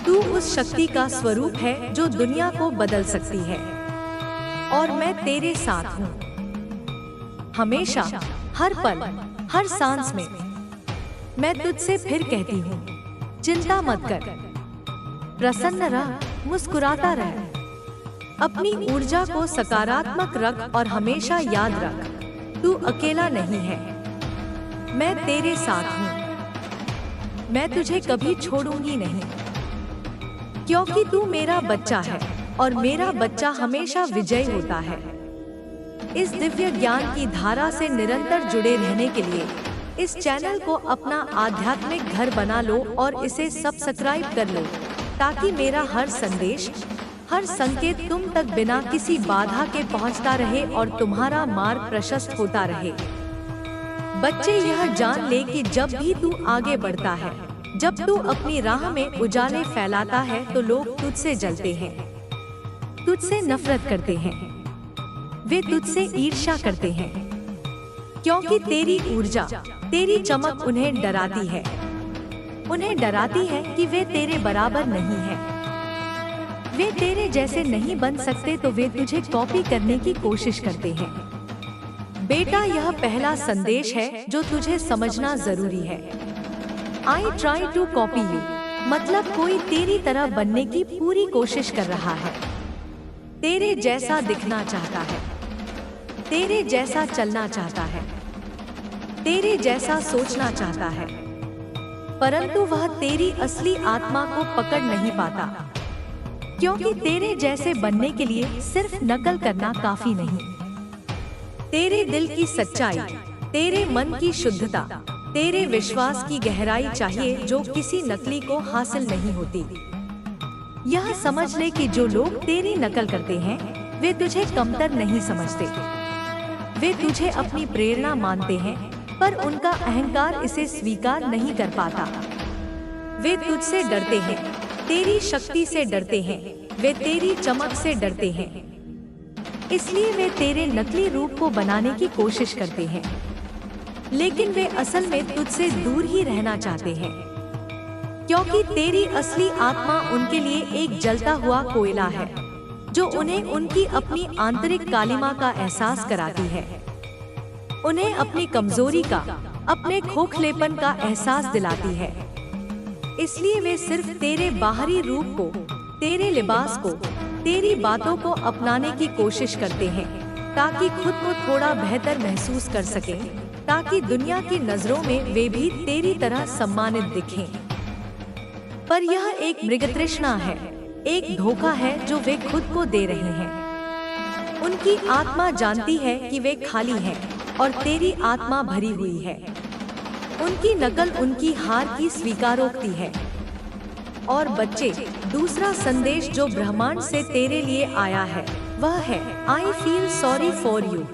तू उस शक्ति का स्वरूप है जो दुनिया को बदल सकती है। और मैं तेरे साथ हूँ, हमेशा, हर पल, हर सांस में। मैं तुझसे फिर कहती हूँ, चिंता मत कर, प्रसन्न रह, मुस्कुराता रह। अपनी ऊर्जा को सकारात्मक रख और हमेशा याद रख, तू अकेला नहीं है। मैं तेरे साथ हूँ। मैं तुझे कभी छोड़ूंगी नहीं। क्योंकि तू मेरा बच्चा है और मेरा बच्चा हमेशा विजयी होता है। इस दिव्य ज्ञान की धारा से निरंतर जुड़े रहने के लिए इस चैनल को अपना आध्यात्मिक घर बना लो और इसे सब्सक्राइब कर लो, ताकि मेरा हर संदेश, हर संकेत तुम तक बिना किसी बाधा के पहुंचता रहे और तुम्हारा मार्ग प्रशस्त होता रहे। बच्चे यह जान ले कि जब भी तू आगे बढ़ता है, जब तू अपनी राह में उजाले फैलाता है तो लोग तुझसे जलते हैं, तुझसे नफरत करते हैं, वे तुझसे ईर्ष्या करते हैं, क्योंकि तेरी ऊर्जा, तेरी चमक उन्हें डराती है। उन्हें डराती है कि वे तेरे बराबर नहीं हैं। वे तेरे जैसे नहीं बन सकते तो वे तुझे कॉपी करने की कोशिश करते हैं। बेटा, यह पहला संदेश है जो तुझे समझना जरूरी है। I try to copy you, मतलब कोई तेरी तरह बनने की पूरी कोशिश कर रहा है, तेरे जैसा दिखना चाहता है, तेरे जैसा चलना चाहता है, तेरे जैसा सोचना चाहता है, परंतु वह तेरी असली आत्मा को पकड़ नहीं पाता, क्योंकि तेरे जैसे बनने के लिए सिर्फ नकल करना काफी नहीं। तेरे दिल की सच्चाई, तेरे मन की शुद्धता, तेरे विश्वास की गहराई चाहिए जो किसी नकली को हासिल नहीं होती। यह समझ ले कि जो लोग तेरी नकल करते हैं वे तुझे कमतर नहीं समझते। वे तुझे अपनी प्रेरणा मानते हैं, पर उनका अहंकार इसे स्वीकार नहीं कर पाता। वे तुझसे डरते हैं, तेरी शक्ति से डरते हैं, वे तेरी चमक से डरते हैं, इसलिए वे तेरे नकली रूप को बनाने की कोशिश करते हैं, लेकिन वे असल में तुझसे दूर ही रहना चाहते हैं, क्योंकि तेरी असली आत्मा उनके लिए एक जलता हुआ कोयला है जो उन्हें उनकी अपनी आंतरिक कालिमा का एहसास कराती है। उन्हें अपनी कमजोरी का, अपने खोखलेपन का एहसास दिलाती है। इसलिए वे सिर्फ तेरे बाहरी रूप को, तेरे लिबास को, तेरी बातों को अपनाने की कोशिश करते हैं, ताकि खुद को थोड़ा बेहतर महसूस कर सकें, ताकि दुनिया की नजरों में वे भी तेरी तरह सम्मानित दिखें। पर यह एक मृगतृष्णा है, एक धोखा है जो वे खुद को दे रहे हैं। उनकी आत्मा जानती है कि वे खाली हैं और तेरी आत्मा भरी हुई है। उनकी नकल उनकी हार की स्वीकारोक्ति है। और बच्चे, दूसरा संदेश जो ब्रह्मांड से तेरे लिए आया है वह है I feel sorry for you।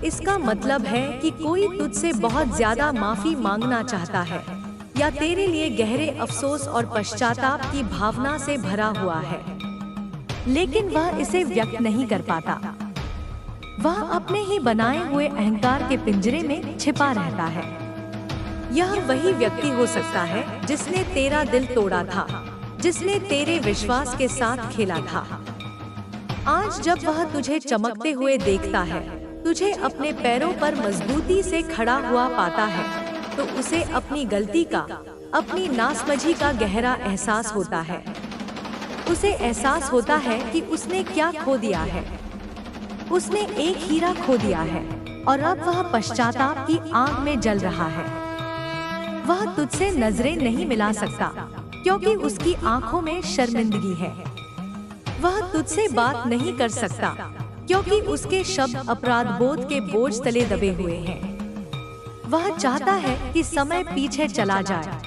इसका मतलब है कि कोई तुझसे बहुत ज्यादा माफी मांगना चाहता है या तेरे लिए गहरे अफसोस और पश्चाताप की भावना से भरा हुआ है, लेकिन वह इसे व्यक्त नहीं कर पाता। वह अपने ही बनाए हुए अहंकार के पिंजरे में छिपा रहता है। यह वही व्यक्ति हो सकता है जिसने तेरा दिल तोड़ा था, जिसने तेरे विश्वास के साथ खेला था। आज जब वह तुझे चमकते हुए देखता है, तुझे अपने पैरों पर मजबूती से खड़ा हुआ पाता है, तो उसे अपनी गलती का, अपनी नासमझी का गहरा एहसास होता है। उसे एहसास होता है कि उसने क्या खो दिया है। उसने एक हीरा खो दिया है और अब वह पश्चाताप की आग में जल रहा है। वह तुझसे नजरें नहीं मिला सकता, क्योंकि उसकी आंखों में शर्मिंदगी है। वह तुझसे बात नहीं कर सकता, क्योंकि उसके शब्द अपराध बोध के बोझ तले दबे हुए हैं। वह चाहता है कि समय पीछे चला जाए,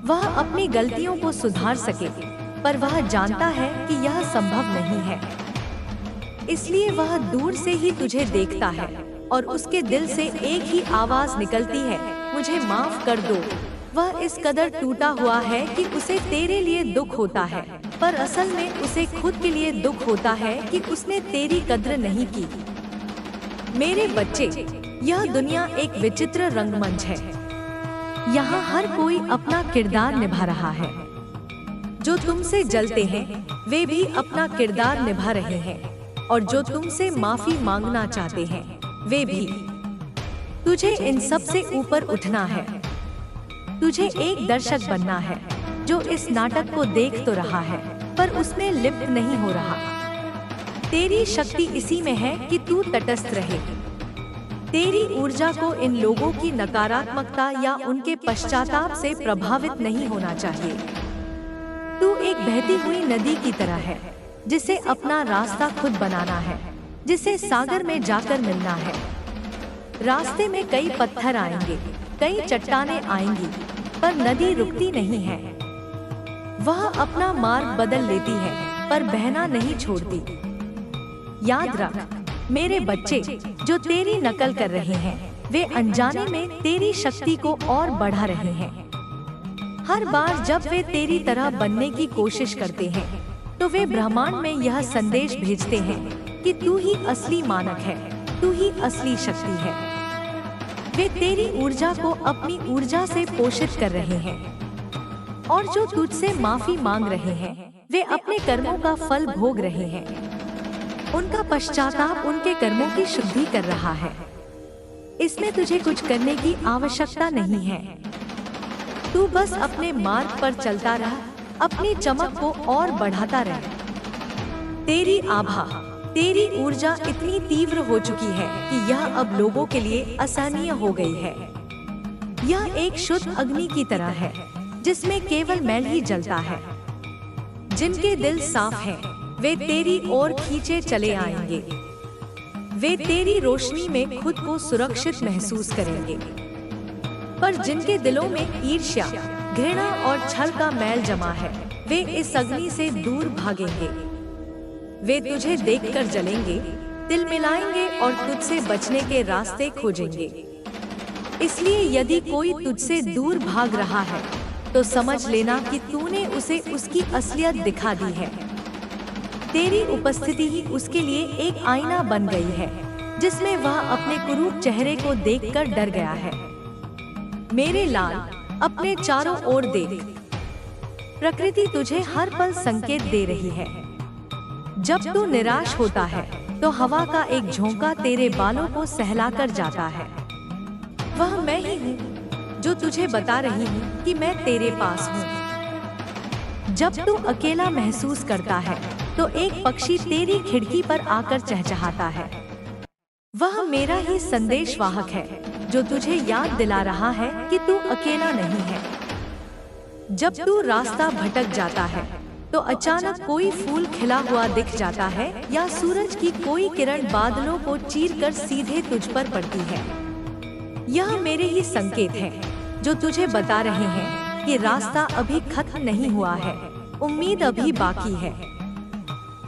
वह अपनी गलतियों को सुधार सके, पर वह जानता है कि यह संभव नहीं है। इसलिए वह दूर से ही तुझे देखता है और उसके दिल से एक ही आवाज निकलती है, मुझे माफ कर दो। वह इस कदर टूटा हुआ है कि उसे तेरे लिए दुख होता है, पर असल में उसे खुद के लिए दुख होता है कि उसने तेरी कद्र नहीं की। मेरे बच्चे, यह दुनिया एक विचित्र रंगमंच है। यहाँ हर कोई अपना किरदार निभा रहा है। जो तुमसे जलते हैं वे भी अपना किरदार निभा रहे हैं, और जो तुमसे माफी मांगना चाहते हैं वे भी। तुझे इन सब से ऊपर उठना है। तुझे एक दर्शक बनना है जो इस नाटक को देख तो रहा है पर उसमें लिप्त नहीं हो रहा। तेरी शक्ति इसी में है कि तू तटस्थ रहे। तेरी ऊर्जा को इन लोगों की नकारात्मकता या उनके पश्चाताप से प्रभावित नहीं होना चाहिए। तू एक बहती हुई नदी की तरह है, जिसे अपना रास्ता खुद बनाना है, जिसे सागर में जाकर मिलना है। रास्ते में कई पत्थर आएंगे, कई चट्टानें आएंगी, पर नदी रुकती नहीं है। वह अपना मार्ग बदल लेती है, पर बहना नहीं छोड़ती। याद रख मेरे बच्चे, जो तेरी नकल कर रहे हैं, वे अनजाने में तेरी शक्ति को और बढ़ा रहे हैं। हर बार जब वे तेरी तरह बनने की कोशिश करते हैं, तो वे ब्रह्मांड में यह संदेश भेजते हैं कि तू ही असली मानक है, तू ही असली शक्ति है। वे तेरी ऊर्जा को अपनी ऊर्जा से पोषित कर रहे हैं, और जो तुझसे माफी मांग रहे हैं, वे अपने कर्मों का फल भोग रहे हैं। उनका पश्चाताप उनके कर्मों की शुद्धि कर रहा है। इसमें तुझे कुछ करने की आवश्यकता नहीं है। तू बस अपने मार्ग पर चलता रह, अपनी चमक को और बढ़ाता रह। तेरी आभा, तेरी ऊर्जा इतनी तीव्र हो चुकी है कि यह अब लोगों के लिए असहनीय हो गई है। यह एक शुद्ध अग्नि की तरह है, जिसमें केवल मैल ही जलता है। जिनके दिल साफ हैं, वे तेरी ओर खींचे चले आएंगे। वे तेरी रोशनी में खुद को सुरक्षित महसूस करेंगे। पर जिनके दिलों में ईर्ष्या, घृणा और छल का मैल जमा है, वे इस अग्नि से दूर भागेंगे। वे तुझे देखकर जलेंगे, तिलमिलाएंगे और तुझसे बचने के रास्ते खोजेंगे। इसलिए यदि कोई तुझसे दूर भाग रहा है, तो समझ लेना कि तूने उसे उसकी असलियत दिखा दी है। तेरी उपस्थिति ही उसके लिए एक आईना बन गई है, जिसमें वह अपने कुरूप चेहरे को देखकर डर गया है। मेरे लाल, अपने चारों ओर देख। प्रकृति तुझे हर पल संकेत दे रही है। जब तू निराश होता है, तो हवा का एक झोंका तेरे बालों को सहलाकर जाता है। वह मैं ही हूँ, जो तुझे बता रही हूँ कि मैं तेरे पास हूँ। जब तू अकेला महसूस करता है, तो एक पक्षी तेरी खिड़की पर आकर चहचहाता है। वह मेरा ही संदेशवाहक है, जो तुझे याद दिला रहा है कि तू अकेला नहीं है। जब तू रास्ता भटक जाता है, तो अचानक कोई फूल खिला हुआ दिख जाता है, या सूरज की कोई किरण बादलों को चीरकर सीधे तुझ पर पड़ती है। यह मेरे ही संकेत हैं, जो तुझे बता रहे हैं कि रास्ता अभी खत्म नहीं हुआ है, उम्मीद अभी बाकी है।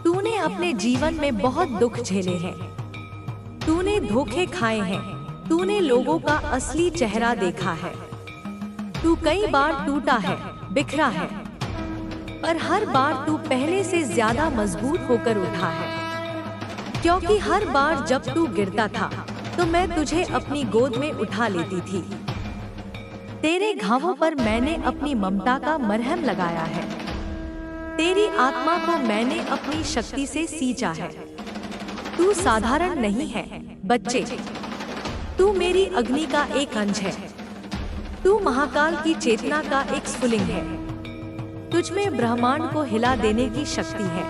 तूने अपने जीवन में बहुत दुख झेले हैं, तूने धोखे खाए हैं, तूने लोगों का असली चेहरा देखा है। तू कई बार टूटा है, बिखरा है, पर हर बार तू पहले से ज्यादा मजबूत होकर उठा है। क्योंकि हर बार जब तू गिरता था, तो मैं तुझे अपनी गोद में उठा लेती थी। तेरे घावों पर मैंने अपनी ममता का मरहम लगाया है। तेरी आत्मा को मैंने अपनी शक्ति से सींचा है। तू साधारण नहीं है बच्चे, तू मेरी अग्नि का एक अंश है। तू महाकाल की चेतना का एक स्फुलिंग है। तुझ में ब्रह्मांड को हिला देने की शक्ति है।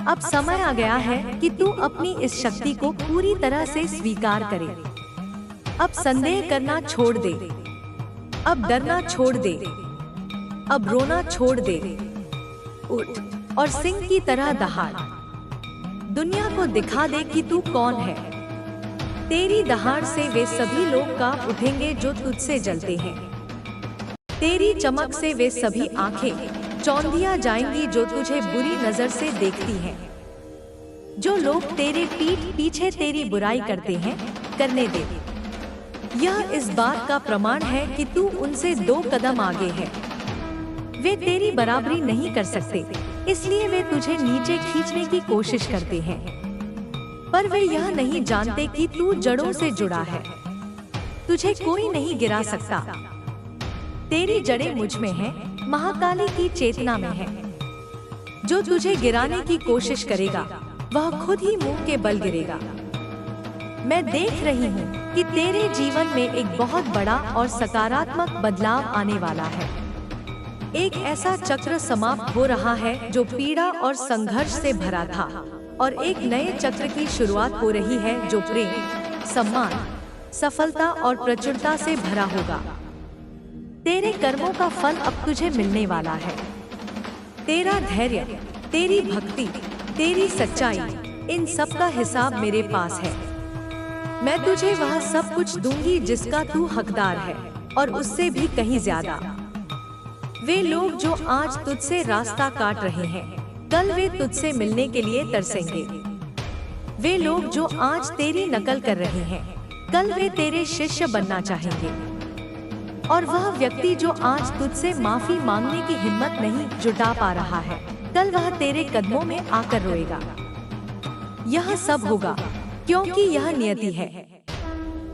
अब समय आ गया है कि तू अपनी इस शक्ति को पूरी तरह से स्वीकार करे। अब संदेह करना छोड़ दे, अब डरना छोड़ दे, अब रोना छोड़ दे। उठ और सिंह की तरह दहाड़। दुनिया को दिखा दे कि तू कौन है। तेरी दहाड़ से वे सभी लोग कांप उठेंगे जो तुझसे जलते हैं। तेरी चमक से वे सभी आंखें चौंधिया जाएंगी जो तुझे बुरी नजर से देखती हैं। जो लोग तेरे पीठ पीछे तेरी बुराई करते हैं, करने दे। यह इस बात का प्रमाण है कि तू उनसे 2 कदम आगे है। वे तेरी बराबरी नहीं कर सकते, इसलिए वे तुझे नीचे खींचने की कोशिश करते हैं, पर वे यह नहीं जानते कि तू जड़ों से जुड़ा है। तुझे कोई नहीं गिरा सकता। तेरी जड़ें मुझ में हैं, महाकाली की चेतना में है। जो तुझे गिराने की कोशिश करेगा, वह खुद ही मुंह के बल गिरेगा। मैं देख रही हूँ कि तेरे जीवन में एक बहुत बड़ा और सकारात्मक बदलाव आने वाला है। एक ऐसा चक्र समाप्त हो रहा है जो पीड़ा और संघर्ष से भरा था, और एक नए चक्र की शुरुआत हो रही है जो प्रेम, सम्मान, सफलता और प्रचुरता से भरा होगा। तेरे कर्मों का फल अब तुझे मिलने वाला है। तेरा धैर्य, तेरी भक्ति, तेरी सच्चाई, इन सब का हिसाब मेरे पास है। मैं तुझे वह सब कुछ दूंगी जिसका तू हकदार है, और उससे भी कहीं ज्यादा। वे लोग जो आज तुझसे रास्ता काट रहे हैं, कल वे तुझसे मिलने के लिए तरसेंगे। वे लोग जो आज तेरी नकल कर रहे हैं, कल वे तेरे शिष्य बनना चाहेंगे। और वह व्यक्ति जो आज तुझसे माफी मांगने की हिम्मत नहीं जुटा पा रहा है, कल वह तेरे कदमों में आकर रोएगा। यह सब होगा क्योंकि यह नियति है।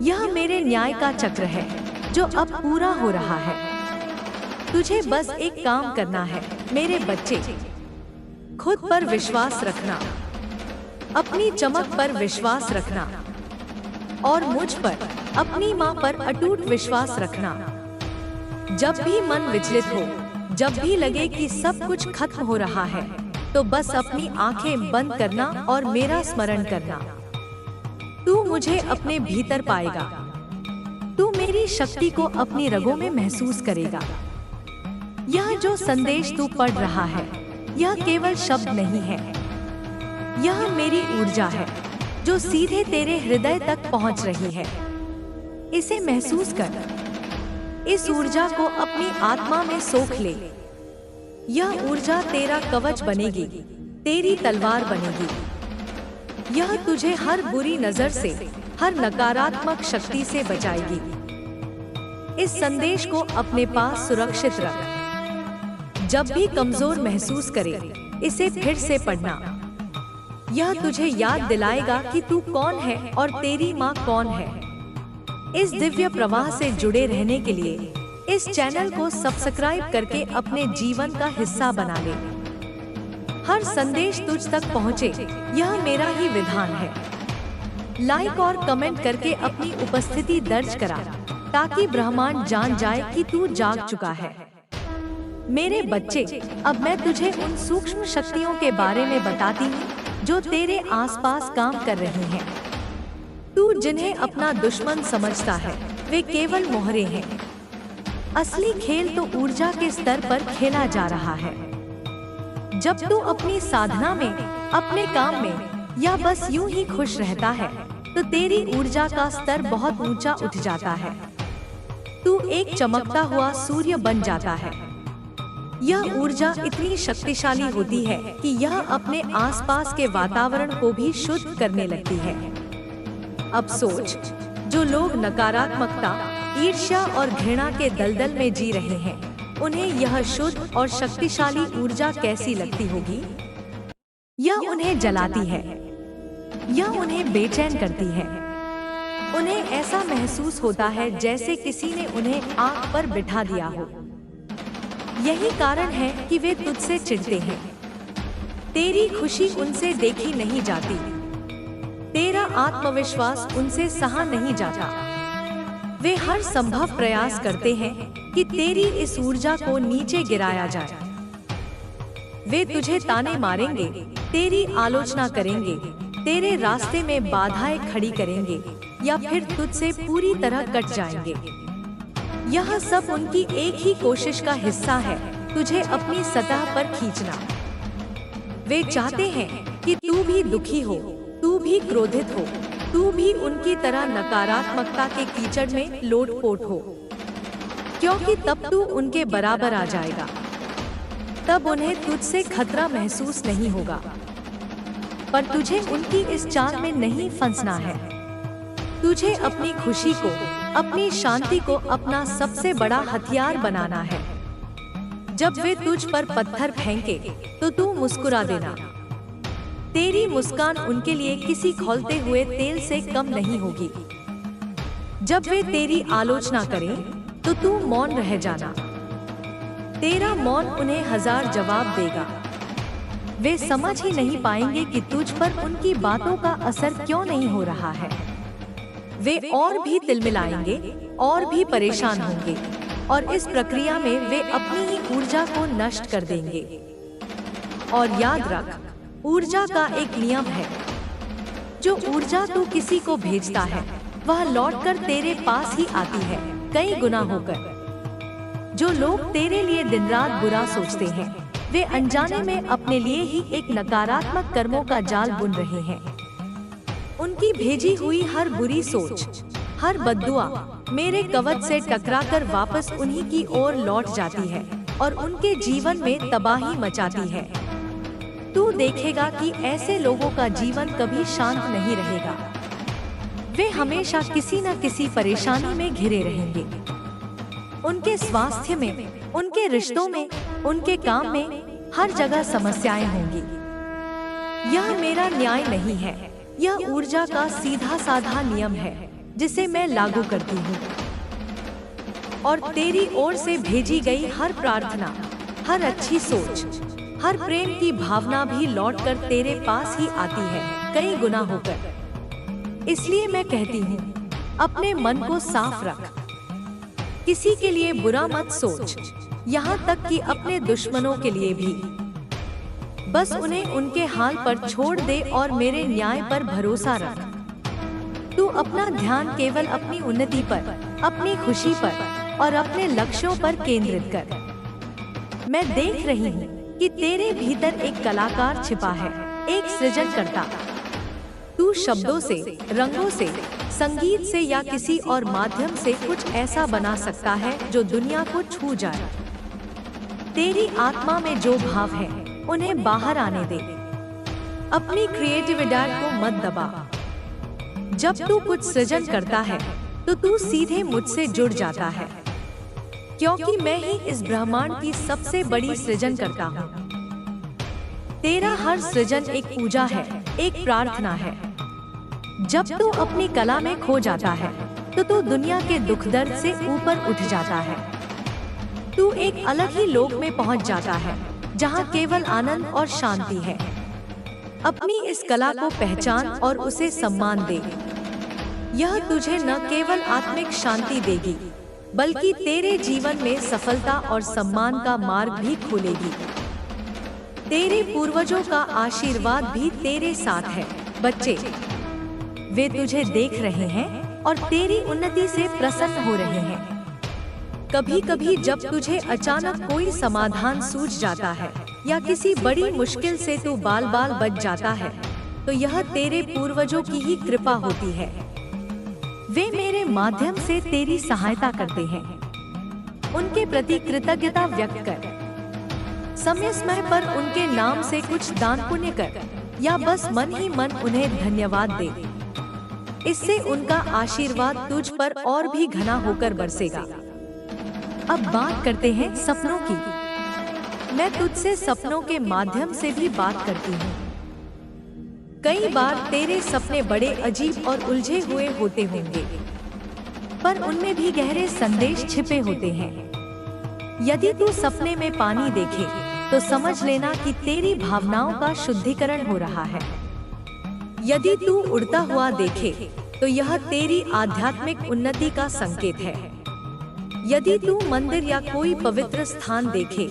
यह मेरे न्याय का चक्र है जो अब पूरा हो रहा है। तुझे बस एक काम करना है मेरे बच्चे, खुद पर विश्वास रखना, अपनी चमक पर विश्वास रखना, और मुझ पर, अपनी माँ पर अटूट विश्वास रखना। जब भी मन विचलित हो, जब भी लगे कि सब कुछ खत्म हो रहा है, तो बस अपनी आंखें बंद करना और मेरा स्मरण करना। तू मुझे अपने भीतर पाएगा, तू मेरी शक्ति को अपनी रगों में महसूस करेगा। यह जो संदेश तू पढ़ रहा है, यह केवल शब्द नहीं है, यह मेरी ऊर्जा है जो सीधे तेरे हृदय तक पहुंच रही है। इसे महसूस कर, इस ऊर्जा को अपनी आत्मा में सोख ले। यह ऊर्जा तेरा कवच बनेगी, तेरी तलवार बनेगी। यह तुझे हर बुरी नजर से, हर नकारात्मक शक्ति से बचाएगी। इस संदेश को अपने पास सुरक्षित रख। जब भी कमजोर महसूस करे, इसे फिर से पढ़ना। यह तुझे याद दिलाएगा कि तू कौन है और तेरी माँ कौन है। इस दिव्य प्रवाह से जुड़े रहने के लिए इस चैनल को सब्सक्राइब करके अपने जीवन का हिस्सा बना ले। हर संदेश तुझ तक पहुँचे, यह मेरा ही विधान है। लाइक और कमेंट करके अपनी उपस्थिति दर्ज करा, ताकि ब्रह्मांड जान जाए कि तू जाग चुका है। मेरे बच्चे, अब मैं तुझे उन सूक्ष्म शक्तियों के बारे में बताती हूँ जो तेरे आसपास काम कर रही हैं। तू जिन्हें अपना दुश्मन समझता है, वे केवल मोहरे हैं। असली खेल तो ऊर्जा के स्तर पर खेला जा रहा है। जब तू अपनी साधना में, अपने काम में या बस यूं ही खुश रहता है, तो तेरी ऊर्जा का स्तर बहुत ऊंचा उठ जाता है। तू एक चमकता हुआ सूर्य बन जाता है। यह ऊर्जा इतनी शक्तिशाली होती है कि यह अपने आसपास के वातावरण को भी शुद्ध करने लगती है। अब सोच, जो लोग नकारात्मकता, ईर्ष्या और घृणा के दलदल में जी रहे हैं, उन्हें यह शुद्ध और शक्तिशाली ऊर्जा कैसी लगती होगी? यह उन्हें जलाती है, यह उन्हें बेचैन करती है। उन्हें ऐसा महसूस होता है जैसे किसी ने उन्हें आग पर बिठा दिया हो। यही कारण है कि वे तुझसे चिढ़ते हैं। तेरी खुशी उनसे देखी नहीं जाती, तेरा आत्मविश्वास उनसे सहा नहीं जाता। वे हर संभव प्रयास करते हैं कि तेरी इस ऊर्जा को नीचे गिराया जाए। वे तुझे ताने मारेंगे, तेरी आलोचना करेंगे, तेरे रास्ते में बाधाएं खड़ी करेंगे, या फिर तुझसे पूरी तरह कट जाएंगे। यह सब उनकी एक ही कोशिश का हिस्सा है, तुझे अपनी सतह पर खींचना। वे चाहते हैं कि तू भी दुखी हो, तू भी क्रोधित हो, तू भी उनकी तरह नकारात्मकता के कीचड़ में लोटपोट हो, क्योंकि तब तू उनके बराबर आ जाएगा। तब उन्हें तुझसे खतरा महसूस नहीं होगा। पर तुझे उनकी इस चाल में नहीं फंसना है। तुझे अपनी खुशी को, अपनी शांति को अपना सबसे बड़ा हथियार बनाना है। जब वे तुझ पर पत्थर फेंके, तो तू मुस्कुरा देना। तेरी मुस्कान उनके लिए किसी खौलते हुए तेल से कम नहीं होगी। जब वे तेरी आलोचना करें, तो तू मौन रह जाना। तेरा मौन उन्हें 1000 जवाब देगा। वे समझ ही नहीं पाएंगे कि तुझ पर उनकी बातों का असर क्यों नहीं हो रहा है। वे और भी तिलमिलाएंगे, और भी परेशान होंगे, और इस प्रक्रिया में वे अपनी ही ऊर्जा को नष्ट कर देंगे। और याद रख, ऊर्जा का एक नियम है, जो ऊर्जा तू किसी को भेजता है, वह लौटकर तेरे पास ही आती है, कई गुना होकर। जो लोग तेरे लिए दिन रात बुरा सोचते हैं, वे अनजाने में अपने लिए ही एक नकारात्मक कर्मों का जाल बुन रहे हैं। उनकी भेजी हुई हर बुरी सोच, हर बद्दुआ मेरे कवच से टकराकर वापस उन्हीं की ओर लौट जाती है और उनके जीवन में तबाही मचाती है। तू देखेगा कि ऐसे लोगों का जीवन कभी शांत नहीं रहेगा। वे हमेशा किसी न किसी परेशानी में घिरे रहेंगे। उनके स्वास्थ्य में, उनके रिश्तों में, उनके काम में, हर जगह समस्याएं होंगी। यह मेरा न्याय नहीं है, यह ऊर्जा का सीधा साधा नियम है जिसे मैं लागू करती हूँ। और तेरी ओर से भेजी गई हर प्रार्थना, हर अच्छी सोच, हर प्रेम की भावना भी लौटकर तेरे पास ही आती है, कई गुना होकर। इसलिए मैं कहती हूँ, अपने मन को साफ रख। किसी के लिए बुरा मत सोच, यहाँ तक कि अपने दुश्मनों के लिए भी। बस उन्हें उनके हाल पर छोड़ दे और मेरे न्याय पर भरोसा रख। तू अपना ध्यान केवल अपनी उन्नति पर, अपनी खुशी पर और अपने लक्ष्यों पर केंद्रित कर। मैं देख रही हूँ कि तेरे भीतर एक कलाकार छिपा है, एक सृजनकर्ता। तू शब्दों से, रंगों से, संगीत से या किसी और माध्यम से कुछ ऐसा बना सकता है जो दुनिया को छू जाए। तेरी आत्मा में जो भाव है उन्हें बाहर आने दे। अपनी क्रिएटिविटी को मत दबा। जब तू कुछ सृजन करता है तो तू सीधे मुझसे जुड़ जाता है, क्योंकि मैं ही इस ब्रह्मांड की सबसे बड़ी सृजन करता हूँ। तेरा हर सृजन एक पूजा है, एक प्रार्थना है। जब तू अपनी कला में खो जाता है तो तू दुनिया के दुख दर्द से ऊपर उठ जाता है। तू एक अलग ही लोक में पहुँच जाता है जहाँ केवल आनंद और शांति है। अपनी इस कला को पहचान और उसे सम्मान दे। यह तुझे न केवल आत्मिक शांति देगी बल्कि तेरे जीवन में सफलता और सम्मान का मार्ग भी खोलेगी। तेरे पूर्वजों का आशीर्वाद भी तेरे साथ है। बच्चे, वे तुझे देख रहे हैं और तेरी उन्नति से प्रसन्न हो रहे हैं। कभी कभी जब तुझे अचानक कोई समाधान सूझ जाता है या किसी बड़ी मुश्किल से तू बाल बाल बच जाता है तो यह तेरे पूर्वजों की ही कृपा होती है। वे मेरे माध्यम से तेरी सहायता करते हैं। उनके प्रति कृतज्ञता व्यक्त कर। समय समय पर उनके नाम से कुछ दान पुण्य कर या बस मन ही मन उन्हें धन्यवाद दे। इससे उनका आशीर्वाद तुझ पर और भी घना होकर बरसेगा। अब बात करते हैं सपनों की। मैं तुझसे सपनों के माध्यम से भी बात करती हूँ। कई बार तेरे सपने बड़े अजीब और उलझे हुए होते होंगे, पर उनमें भी गहरे संदेश छिपे होते हैं। यदि तू सपने में पानी देखे तो समझ लेना कि तेरी भावनाओं का शुद्धिकरण हो रहा है। यदि तू उड़ता हुआ देखे तो यह तेरी आध्यात्मिक उन्नति का संकेत है। यदि तू मंदिर या कोई पवित्र स्थान देखे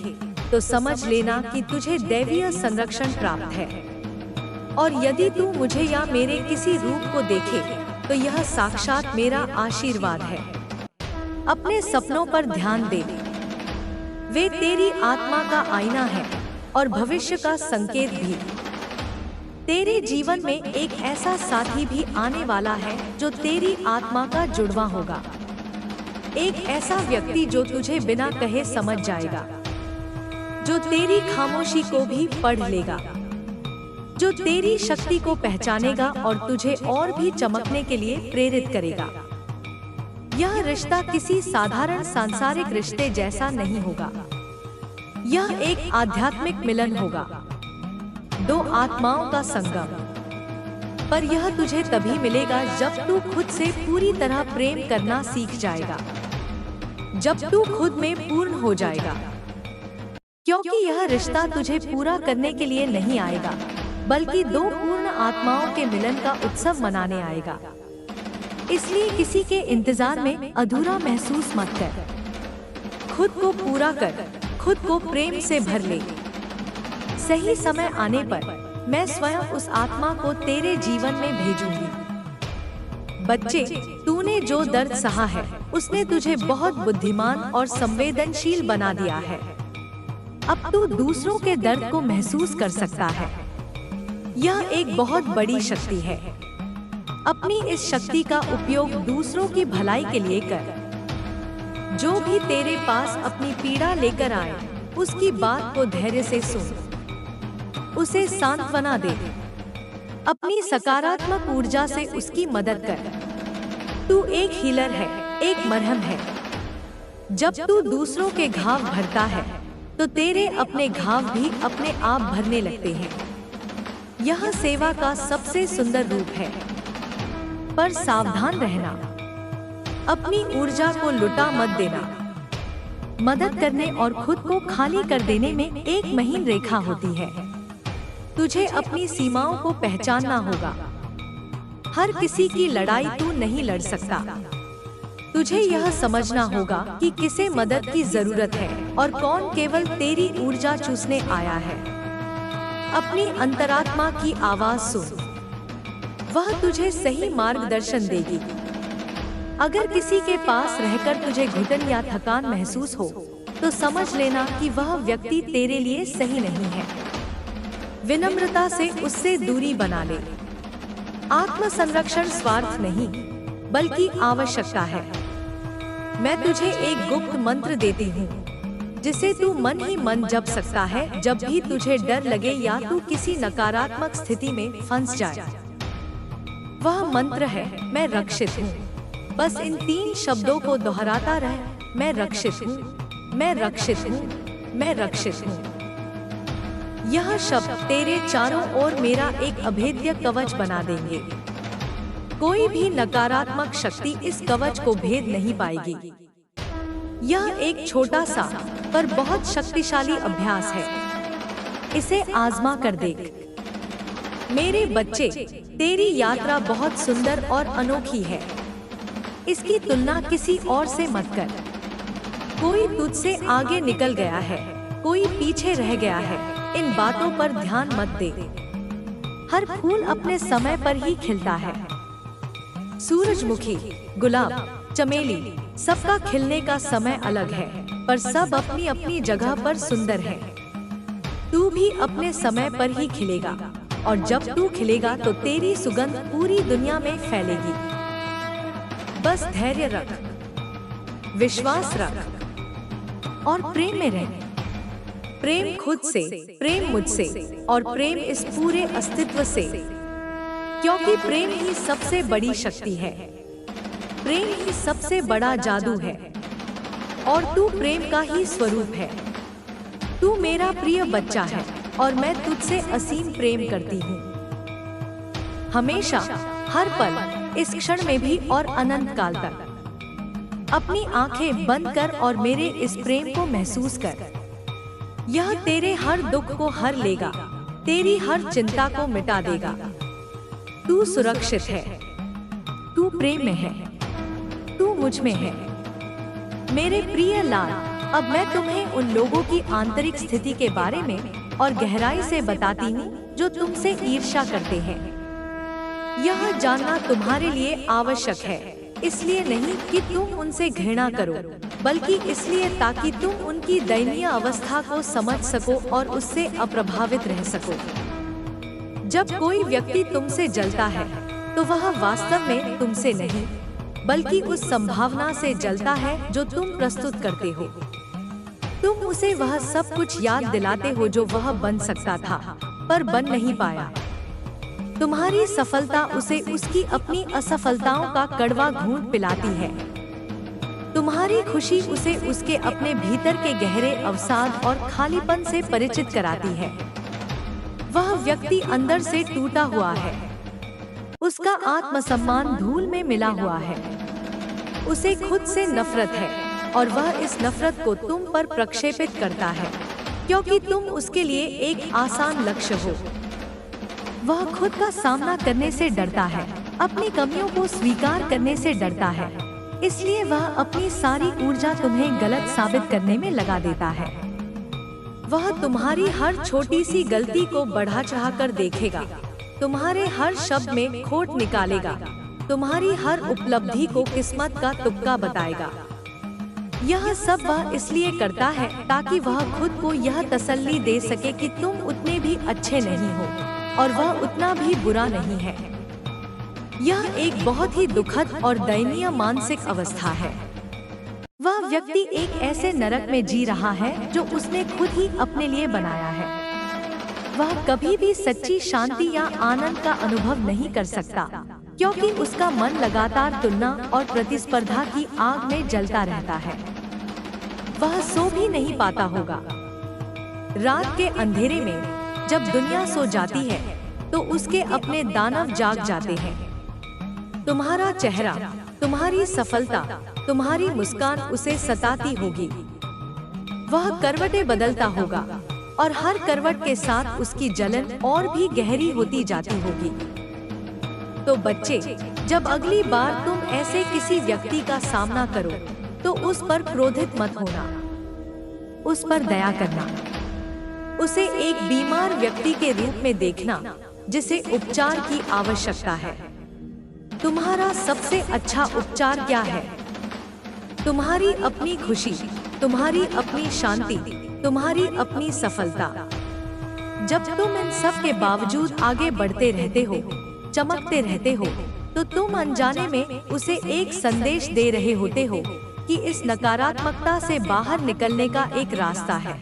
तो समझ लेना कि तुझे दैवीय संरक्षण प्राप्त है। और यदि तू मुझे या मेरे किसी रूप को देखे तो यह साक्षात मेरा आशीर्वाद है। अपने सपनों पर ध्यान दे। वे तेरी आत्मा का आईना है और भविष्य का संकेत भी। तेरे जीवन में एक ऐसा साथी भी आने वाला है जो तेरी आत्मा का जुड़वा होगा। एक ऐसा व्यक्ति जो तुझे बिना कहे समझ जाएगा, जो तेरी खामोशी को भी पढ़ लेगा, जो तेरी शक्ति को पहचानेगा और तुझे और भी चमकने के लिए प्रेरित करेगा। यह रिश्ता किसी साधारण सांसारिक रिश्ते जैसा नहीं होगा। यह एक आध्यात्मिक मिलन होगा, दो आत्माओं का संगम। पर यह तुझे तभी मिलेगा जब तू खुद से पूरी तरह प्रेम करना सीख जाएगा, जब तू खुद में पूर्ण हो जाएगा। क्योंकि यह रिश्ता तुझे पूरा करने के लिए नहीं आएगा, बल्कि दो पूर्ण आत्माओं के मिलन का उत्सव मनाने आएगा। इसलिए किसी के इंतजार में अधूरा महसूस मत कर। खुद को पूरा कर, खुद को प्रेम से भर ले। सही समय आने पर मैं स्वयं उस आत्मा को तेरे जीवन में भेजूंगी। बच्चे, तूने जो दर्द सहा है उसने तुझे बहुत बुद्धिमान और संवेदनशील बना दिया है। अब तू दूसरों के दर्द को महसूस कर सकता है। यह एक बहुत बड़ी शक्ति है। अपनी इस शक्ति का उपयोग दूसरों की भलाई के लिए कर। जो भी तेरे पास अपनी पीड़ा लेकर आए, उसकी बात को धैर्य से सुन, उसे सांत्वना दे, अपनी सकारात्मक ऊर्जा से उसकी मदद कर। तू एक हीलर है, एक मरहम है। जब तू दूसरों के घाव भरता है, तो तेरे अपने घाव भी अपने आप भरने लगते हैं। यह सेवा का सबसे सुंदर रूप है। पर सावधान रहना, अपनी ऊर्जा को लुटा मत देना। मदद करने और खुद को खाली कर देने में एक महीन रेखा होती है। तुझे अपनी सीमाओं को पहचानना होगा। हर किसी की लड़ाई तू नहीं लड़ सकता। तुझे यह समझना होगा कि किसे मदद की जरूरत है और कौन केवल तेरी ऊर्जा चूसने आया है। अपनी अंतरात्मा की आवाज सुन, वह तुझे सही मार्गदर्शन देगी। अगर किसी के पास रहकर तुझे घुटन या थकान महसूस हो, तो समझ लेना कि वह व्यक्ति तेरे लिए सही नहीं है। विनम्रता से उससे दूरी बना ले। आत्म संरक्षण स्वार्थ नहीं, बल्कि आवश्यकता है। मैं तुझे एक गुप्त मंत्र देती हूँ, जिसे तू मन ही मन जप सकता है जब भी तुझे डर लगे या तू किसी नकारात्मक स्थिति में फंस जाए। वह मंत्र है, मैं रक्षित हूँ। बस इन 3 शब्दों को दोहराता रह। मैं रक्षित हूँ, मैं रक्षित हूँ, मैं रक्षित हूँ। यह शब्द तेरे चारों ओर मेरा एक अभेद्य कवच बना देंगे। कोई भी नकारात्मक शक्ति इस कवच को भेद नहीं पाएगी। यह एक छोटा सा पर बहुत शक्तिशाली अभ्यास है। इसे आजमा कर देख। मेरे बच्चे, तेरी यात्रा बहुत सुंदर और अनोखी है। इसकी तुलना किसी और से मत कर। कोई तुझसे आगे निकल गया है, कोई पीछे रह गया है। इन बातों पर ध्यान मत दे। हर फूल अपने समय पर ही खिलता है। सूरजमुखी, गुलाब, चमेली, सबका खिलने का समय अलग है, पर सब अपनी अपनी जगह पर सुंदर है। तू भी अपने समय पर ही खिलेगा, और जब तू खिलेगा तो तेरी सुगंध पूरी दुनिया में फैलेगी। बस धैर्य रख, विश्वास रख और प्रेम में रह। प्रेम खुद से, प्रेम मुझसे और प्रेम इस पूरे अस्तित्व से, क्योंकि प्रेम ही सबसे बड़ी शक्ति है। प्रेम ही सबसे बड़ा जादू है और तू प्रेम का ही स्वरूप है। तू मेरा प्रिय बच्चा है और मैं तुझसे असीम प्रेम करती हूँ। हमेशा, हर पल, इस क्षण में भी और अनंत काल तक। अपनी आंखें बंद कर और मेरे इस प्रेम को महसूस कर। यह तेरे हर दुख को हर लेगा, तेरी हर चिंता को मिटा देगा। तू सुरक्षित है, तू प्रेम में है, तू मुझ में है। मेरे प्रिय लाल, अब मैं तुम्हें उन लोगों की आंतरिक स्थिति के बारे में और गहराई से बताती हूँ जो तुमसे ईर्ष्या करते हैं। यह जानना तुम्हारे लिए आवश्यक है, इसलिए नहीं कि तुम उनसे घृणा करो, बल्कि इसलिए ताकि तुम उनकी दयनीय अवस्था को समझ सको और उससे अप्रभावित रह सको। जब कोई व्यक्ति तुमसे जलता है, तो वह वास्तव में तुमसे नहीं, बल्कि उस संभावना से जलता है जो तुम प्रस्तुत करते हो। तुम उसे वह सब कुछ याद दिलाते हो जो वह बन सकता था, पर बन नहीं पाया। तुम्हारी सफलता उसे उसकी अपनी असफलताओं का कड़वा घूंट पिलाती है। तुम्हारी खुशी उसे उसके अपने भीतर के गहरे अवसाद और खालीपन से परिचित कराती है। वह व्यक्ति अंदर से टूटा हुआ है। उसका आत्मसम्मान धूल में मिला हुआ है। उसे खुद से नफरत है और वह इस नफरत को तुम पर प्रक्षेपित करता है, क्योंकि तुम उसके लिए एक आसान लक्ष्य हो। वह खुद का सामना करने से डरता है, अपनी कमियों को स्वीकार करने से डरता है, इसलिए वह अपनी सारी ऊर्जा तुम्हें गलत साबित करने में लगा देता है। वह तुम्हारी हर छोटी सी गलती को बढ़ा चढ़ाकर देखेगा, तुम्हारे हर शब्द में खोट निकालेगा, तुम्हारी हर उपलब्धि को किस्मत का तुक्का बताएगा। यह सब वह इसलिए करता है ताकि वह खुद को यह तसल्ली दे सके कि तुम उतने भी अच्छे नहीं हो और वह उतना भी बुरा नहीं है। यह एक बहुत ही दुखद और दयनीय मानसिक अवस्था है। वह व्यक्ति एक ऐसे नरक में जी रहा है जो उसने खुद ही अपने लिए बनाया है। वह कभी भी सच्ची शांति या आनंद का अनुभव नहीं कर सकता, क्योंकि उसका मन लगातार तुलना और प्रतिस्पर्धा की आग में जलता रहता है। वह सो भी नहीं पाता होगा। रात के अंधेरे में जब दुनिया सो जाती है तो उसके अपने दानव जाग जाते हैं। तुम्हारा चेहरा, तुम्हारी सफलता, तुम्हारी मुस्कान उसे सताती होगी। वह करवटें बदलता होगा और हर करवट के साथ उसकी जलन और भी गहरी होती जाती होगी। तो बच्चे, जब अगली बार तुम ऐसे किसी व्यक्ति का सामना करो तो उस पर क्रोधित मत होना, उस पर दया करना। उसे एक बीमार व्यक्ति के रूप में देखना जिसे उपचार की आवश्यकता है। तुम्हारा सबसे अच्छा उपचार क्या है? तुम्हारी अपनी खुशी, तुम्हारी अपनी शांति, तुम्हारी अपनी सफलता। जब तुम इन सब के बावजूद आगे बढ़ते रहते हो, चमकते रहते हो, तो तुम अनजाने में उसे एक संदेश दे रहे होते हो कि इस नकारात्मकता से बाहर निकलने का एक रास्ता है।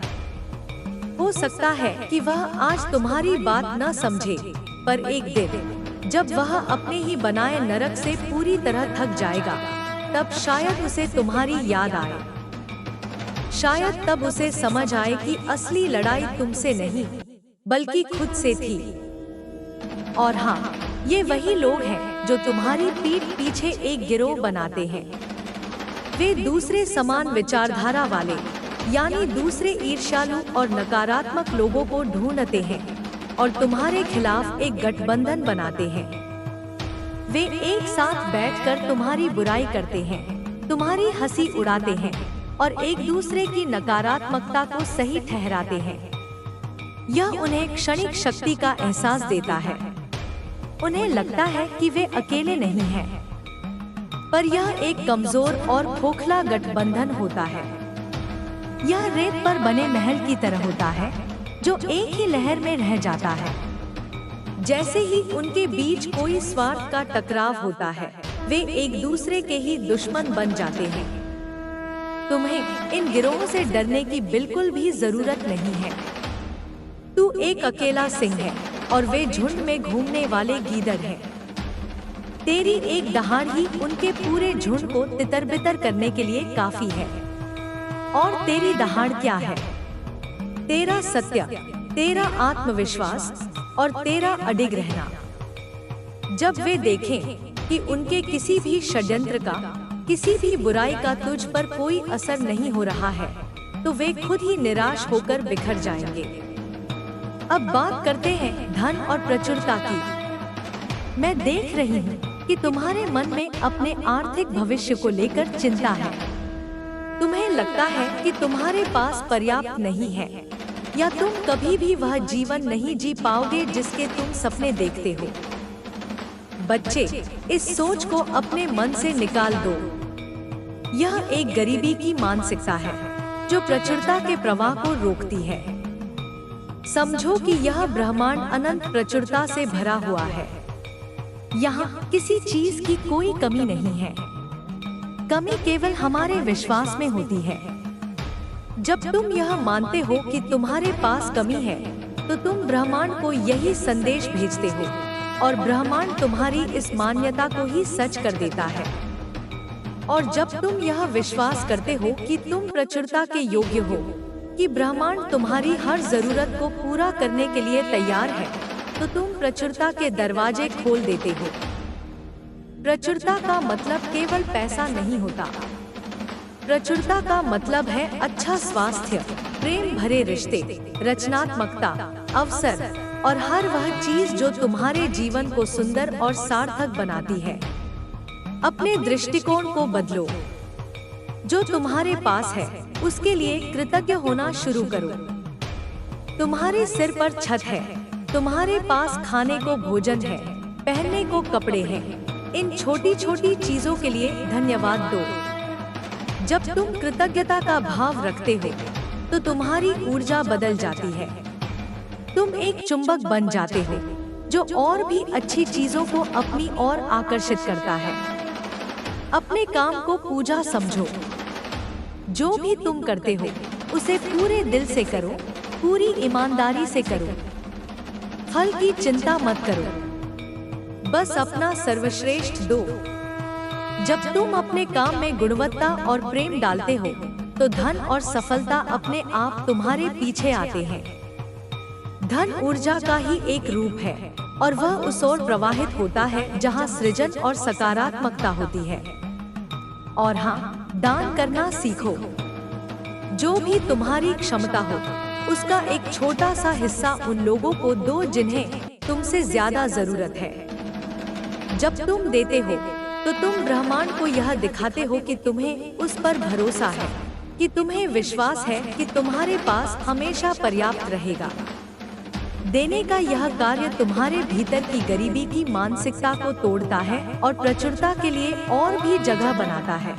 हो सकता है कि वह आज तुम्हारी बात न समझे, पर एक दिन जब वह अपने ही बनाए नरक से पूरी तरह थक जाएगा, तब शायद उसे तुम्हारी याद आए। शायद तब उसे समझ आए कि असली लड़ाई तुमसे नहीं बल्कि खुद से थी। और हाँ, ये वही लोग हैं जो तुम्हारी पीठ पीछे एक गिरोह बनाते हैं। वे दूसरे समान विचारधारा वाले, यानी दूसरे ईर्ष्यालु और नकारात्मक लोगों को ढूंढते हैं और तुम्हारे खिलाफ एक गठबंधन बनाते हैं। वे एक साथ बैठकर तुम्हारी बुराई करते हैं, तुम्हारी हंसी उड़ाते हैं और एक दूसरे की नकारात्मकता को सही ठहराते हैं। यह उन्हें क्षणिक शक्ति का एहसास देता है। उन्हें लगता है कि वे अकेले नहीं हैं, पर यह एक कमजोर और खोखला गठबंधन होता है। यह रेत पर बने महल की तरह होता है जो एक ही लहर में रह जाता है। जैसे ही उनके बीच कोई स्वार्थ का टकराव होता है, वे एक दूसरे के ही दुश्मन बन जाते हैं। तुम्हें इन गिरोहों से डरने की बिल्कुल भी जरूरत नहीं है। तू एक अकेला सिंह है और वे झुंड में घूमने वाले गीदड़ हैं। तेरी एक दहाड़ ही उनके पूरे झुंड को तितर-बितर करने के लिए काफी है। और तेरी दहाड़ क्या है? तेरा सत्य, तेरा आत्मविश्वास और तेरा अडिग रहना। जब वे देखें कि उनके किसी भी षड्यंत्र का, किसी भी बुराई का तुझ पर कोई असर नहीं हो रहा है, तो वे खुद ही निराश होकर बिखर जाएंगे। अब बात करते हैं धन और प्रचुरता की। मैं देख रही हूँ कि तुम्हारे मन में अपने आर्थिक भविष्य को लेकर चिंता है। तुम्हें लगता है कि तुम्हारे पास पर्याप्त नहीं है, या तुम कभी भी वह जीवन नहीं जी पाओगे जिसके तुम सपने देखते हो। बच्चे, इस सोच को अपने मन से निकाल दो। यह एक गरीबी की मानसिकता है जो प्रचुरता के प्रवाह को रोकती है। समझो कि यह ब्रह्मांड अनंत प्रचुरता से भरा हुआ है। यहाँ किसी चीज की कोई कमी नहीं है। कमी केवल हमारे विश्वास में होती है। जब तुम यह मानते हो कि तुम्हारे पास कमी है, तो तुम ब्रह्मांड को यही संदेश भेजते हो और ब्रह्मांड तुम्हारी इस मान्यता को ही सच कर देता है। और जब तुम यह विश्वास करते हो कि तुम प्रचुरता के योग्य हो, कि ब्रह्मांड तुम्हारी हर जरूरत को पूरा करने के लिए तैयार है, तो तुम प्रचुरता के दरवाजे खोल देते हो। प्रचुरता का मतलब केवल पैसा नहीं होता। प्रचुरता का मतलब है अच्छा स्वास्थ्य, प्रेम भरे रिश्ते, रचनात्मकता, अवसर और हर वह चीज जो तुम्हारे जीवन को सुंदर और सार्थक बनाती है। अपने दृष्टिकोण को बदलो। जो तुम्हारे पास है उसके लिए कृतज्ञ होना शुरू करो। तुम्हारे सिर पर छत है, तुम्हारे पास खाने को भोजन है, पहनने को कपड़े हैं। इन छोटी छोटी चीजों के लिए धन्यवाद दो। जब तुम कृतज्ञता का भाव रखते हो तो तुम्हारी ऊर्जा बदल जाती है। तुम एक चुंबक बन जाते हो जो और भी अच्छी चीजों को अपनी ओर आकर्षित करता है। अपने काम को पूजा समझो। जो भी तुम करते हो उसे पूरे दिल से करो, पूरी ईमानदारी से करो। फल की चिंता मत करो, बस अपना सर्वश्रेष्ठ दो। जब तुम अपने काम में गुणवत्ता और प्रेम डालते हो तो धन और सफलता अपने आप तुम्हारे पीछे आते हैं। धन ऊर्जा का ही एक रूप है और वह उस ओर प्रवाहित होता है जहां सृजन और सकारात्मकता होती है। और हाँ, दान करना सीखो। जो भी तुम्हारी क्षमता हो उसका एक छोटा सा हिस्सा उन लोगों को दो जिन्हें तुमसे ज्यादा जरूरत है। जब तुम देते हो तो तुम ब्रह्मांड को यह दिखाते हो कि तुम्हें उस पर भरोसा है, कि तुम्हें विश्वास है कि तुम्हारे पास हमेशा पर्याप्त रहेगा। देने का यह कार्य तुम्हारे भीतर की गरीबी की मानसिकता को तोड़ता है और प्रचुरता के लिए और भी जगह बनाता है।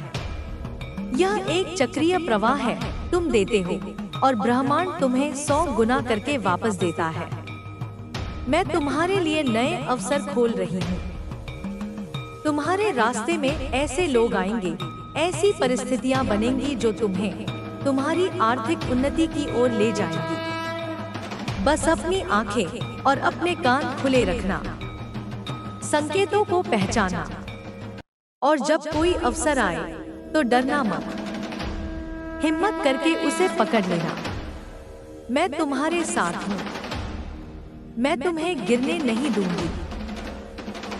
यह एक चक्रीय प्रवाह है। तुम देते हो और ब्रह्मांड तुम्हें 100 गुना करके वापस देता है। मैं तुम्हारे लिए नए अवसर खोल रही हूँ। तुम्हारे रास्ते में ऐसे लोग आएंगे, ऐसी परिस्थितियाँ बनेंगी जो तुम्हें तुम्हारी आर्थिक उन्नति की ओर ले जाएंगी। बस अपनी आंखें और अपने कान खुले रखना, संकेतों को पहचाना, और जब कोई अवसर आए तो डरना मत। हिम्मत करके उसे पकड़ लेना। मैं तुम्हारे साथ हूँ। मैं तुम्हें गिरने नहीं दूंगी।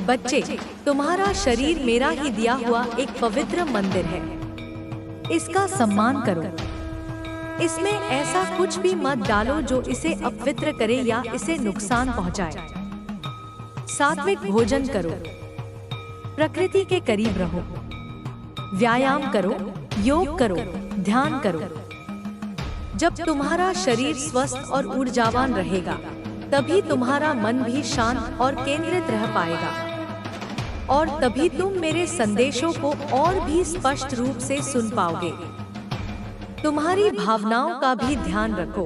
बच्चे, तुम्हारा शरीर मेरा ही दिया हुआ एक पवित्र मंदिर है। इसका सम्मान करो। इसमें ऐसा कुछ भी मत डालो जो इसे अपवित्र करे या इसे नुकसान पहुंचाए। सात्विक भोजन करो। प्रकृति के करीब रहो। व्यायाम करो, योग करो, ध्यान करो। जब तुम्हारा शरीर स्वस्थ और ऊर्जावान रहेगा तभी तुम्हारा मन भी शांत और केंद्रित रह पाएगा, और तभी तुम मेरे संदेशों को और भी स्पष्ट रूप से सुन पाओगे। तुम्हारी भावनाओं का भी ध्यान रखो।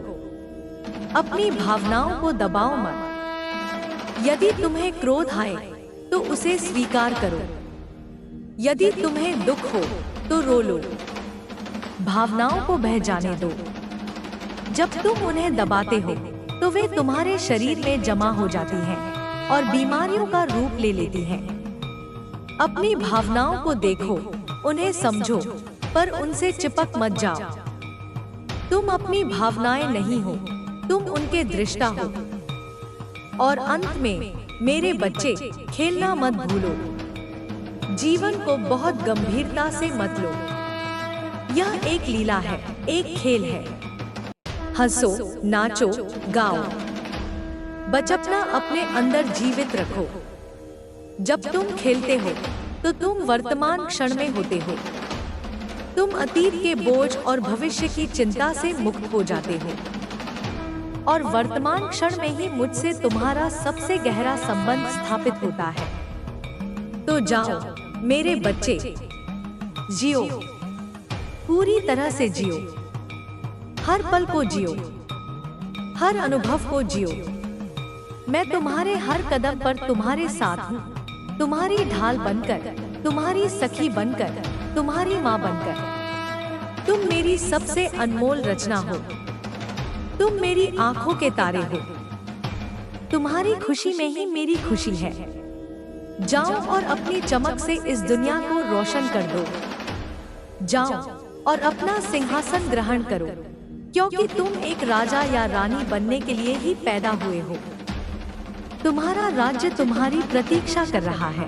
अपनी भावनाओं को दबाओ मत। यदि तुम्हें क्रोध आए तो उसे स्वीकार करो। यदि तुम्हें दुख हो तो रो लो। भावनाओं को बह जाने दो। जब तुम उन्हें दबाते हो तो वे तुम्हारे शरीर में जमा हो जाती हैं और बीमारियों का रूप ले लेती हैं। अपनी भावनाओं को देखो, उन्हें समझो, पर उनसे चिपक मत जाओ। तुम अपनी भावनाएं नहीं हो, तुम उनके दृष्टा हो। और अंत में मेरे बच्चे, खेलना मत भूलो। जीवन को बहुत गंभीरता से मत लो। यह एक लीला है, एक खेल है। हंसो, नाचो, गाओ। बचपना अपने अंदर जीवित रखो। जब तुम खेलते हो तो तुम वर्तमान क्षण में होते हो। तुम अतीत के बोझ और भविष्य की चिंता से मुक्त हो जाते हो और वर्तमान क्षण में ही मुझसे तुम्हारा सबसे गहरा संबंध स्थापित होता है। तो जाओ मेरे बच्चे, जियो, पूरी तरह से जियो। हर पल को जियो, हर अनुभव को जियो। मैं तुम्हारे हर कदम पर तुम्हारे साथ हूँ, तुम्हारी ढाल बनकर, तुम्हारी सखी बनकर, तुम्हारी माँ बनकर। तुम मेरी सबसे अनमोल रचना हो। तुम मेरी आंखों के तारे हो। तुम्हारी खुशी में ही मेरी खुशी है। जाओ और अपनी चमक से इस दुनिया को रोशन कर दो। जाओ और अपना सिंहासन ग्रहण करो, क्योंकि तुम एक राजा या रानी बनने के लिए ही पैदा हुए हो। तुम्हारा राज्य तुम्हारी प्रतीक्षा कर रहा है।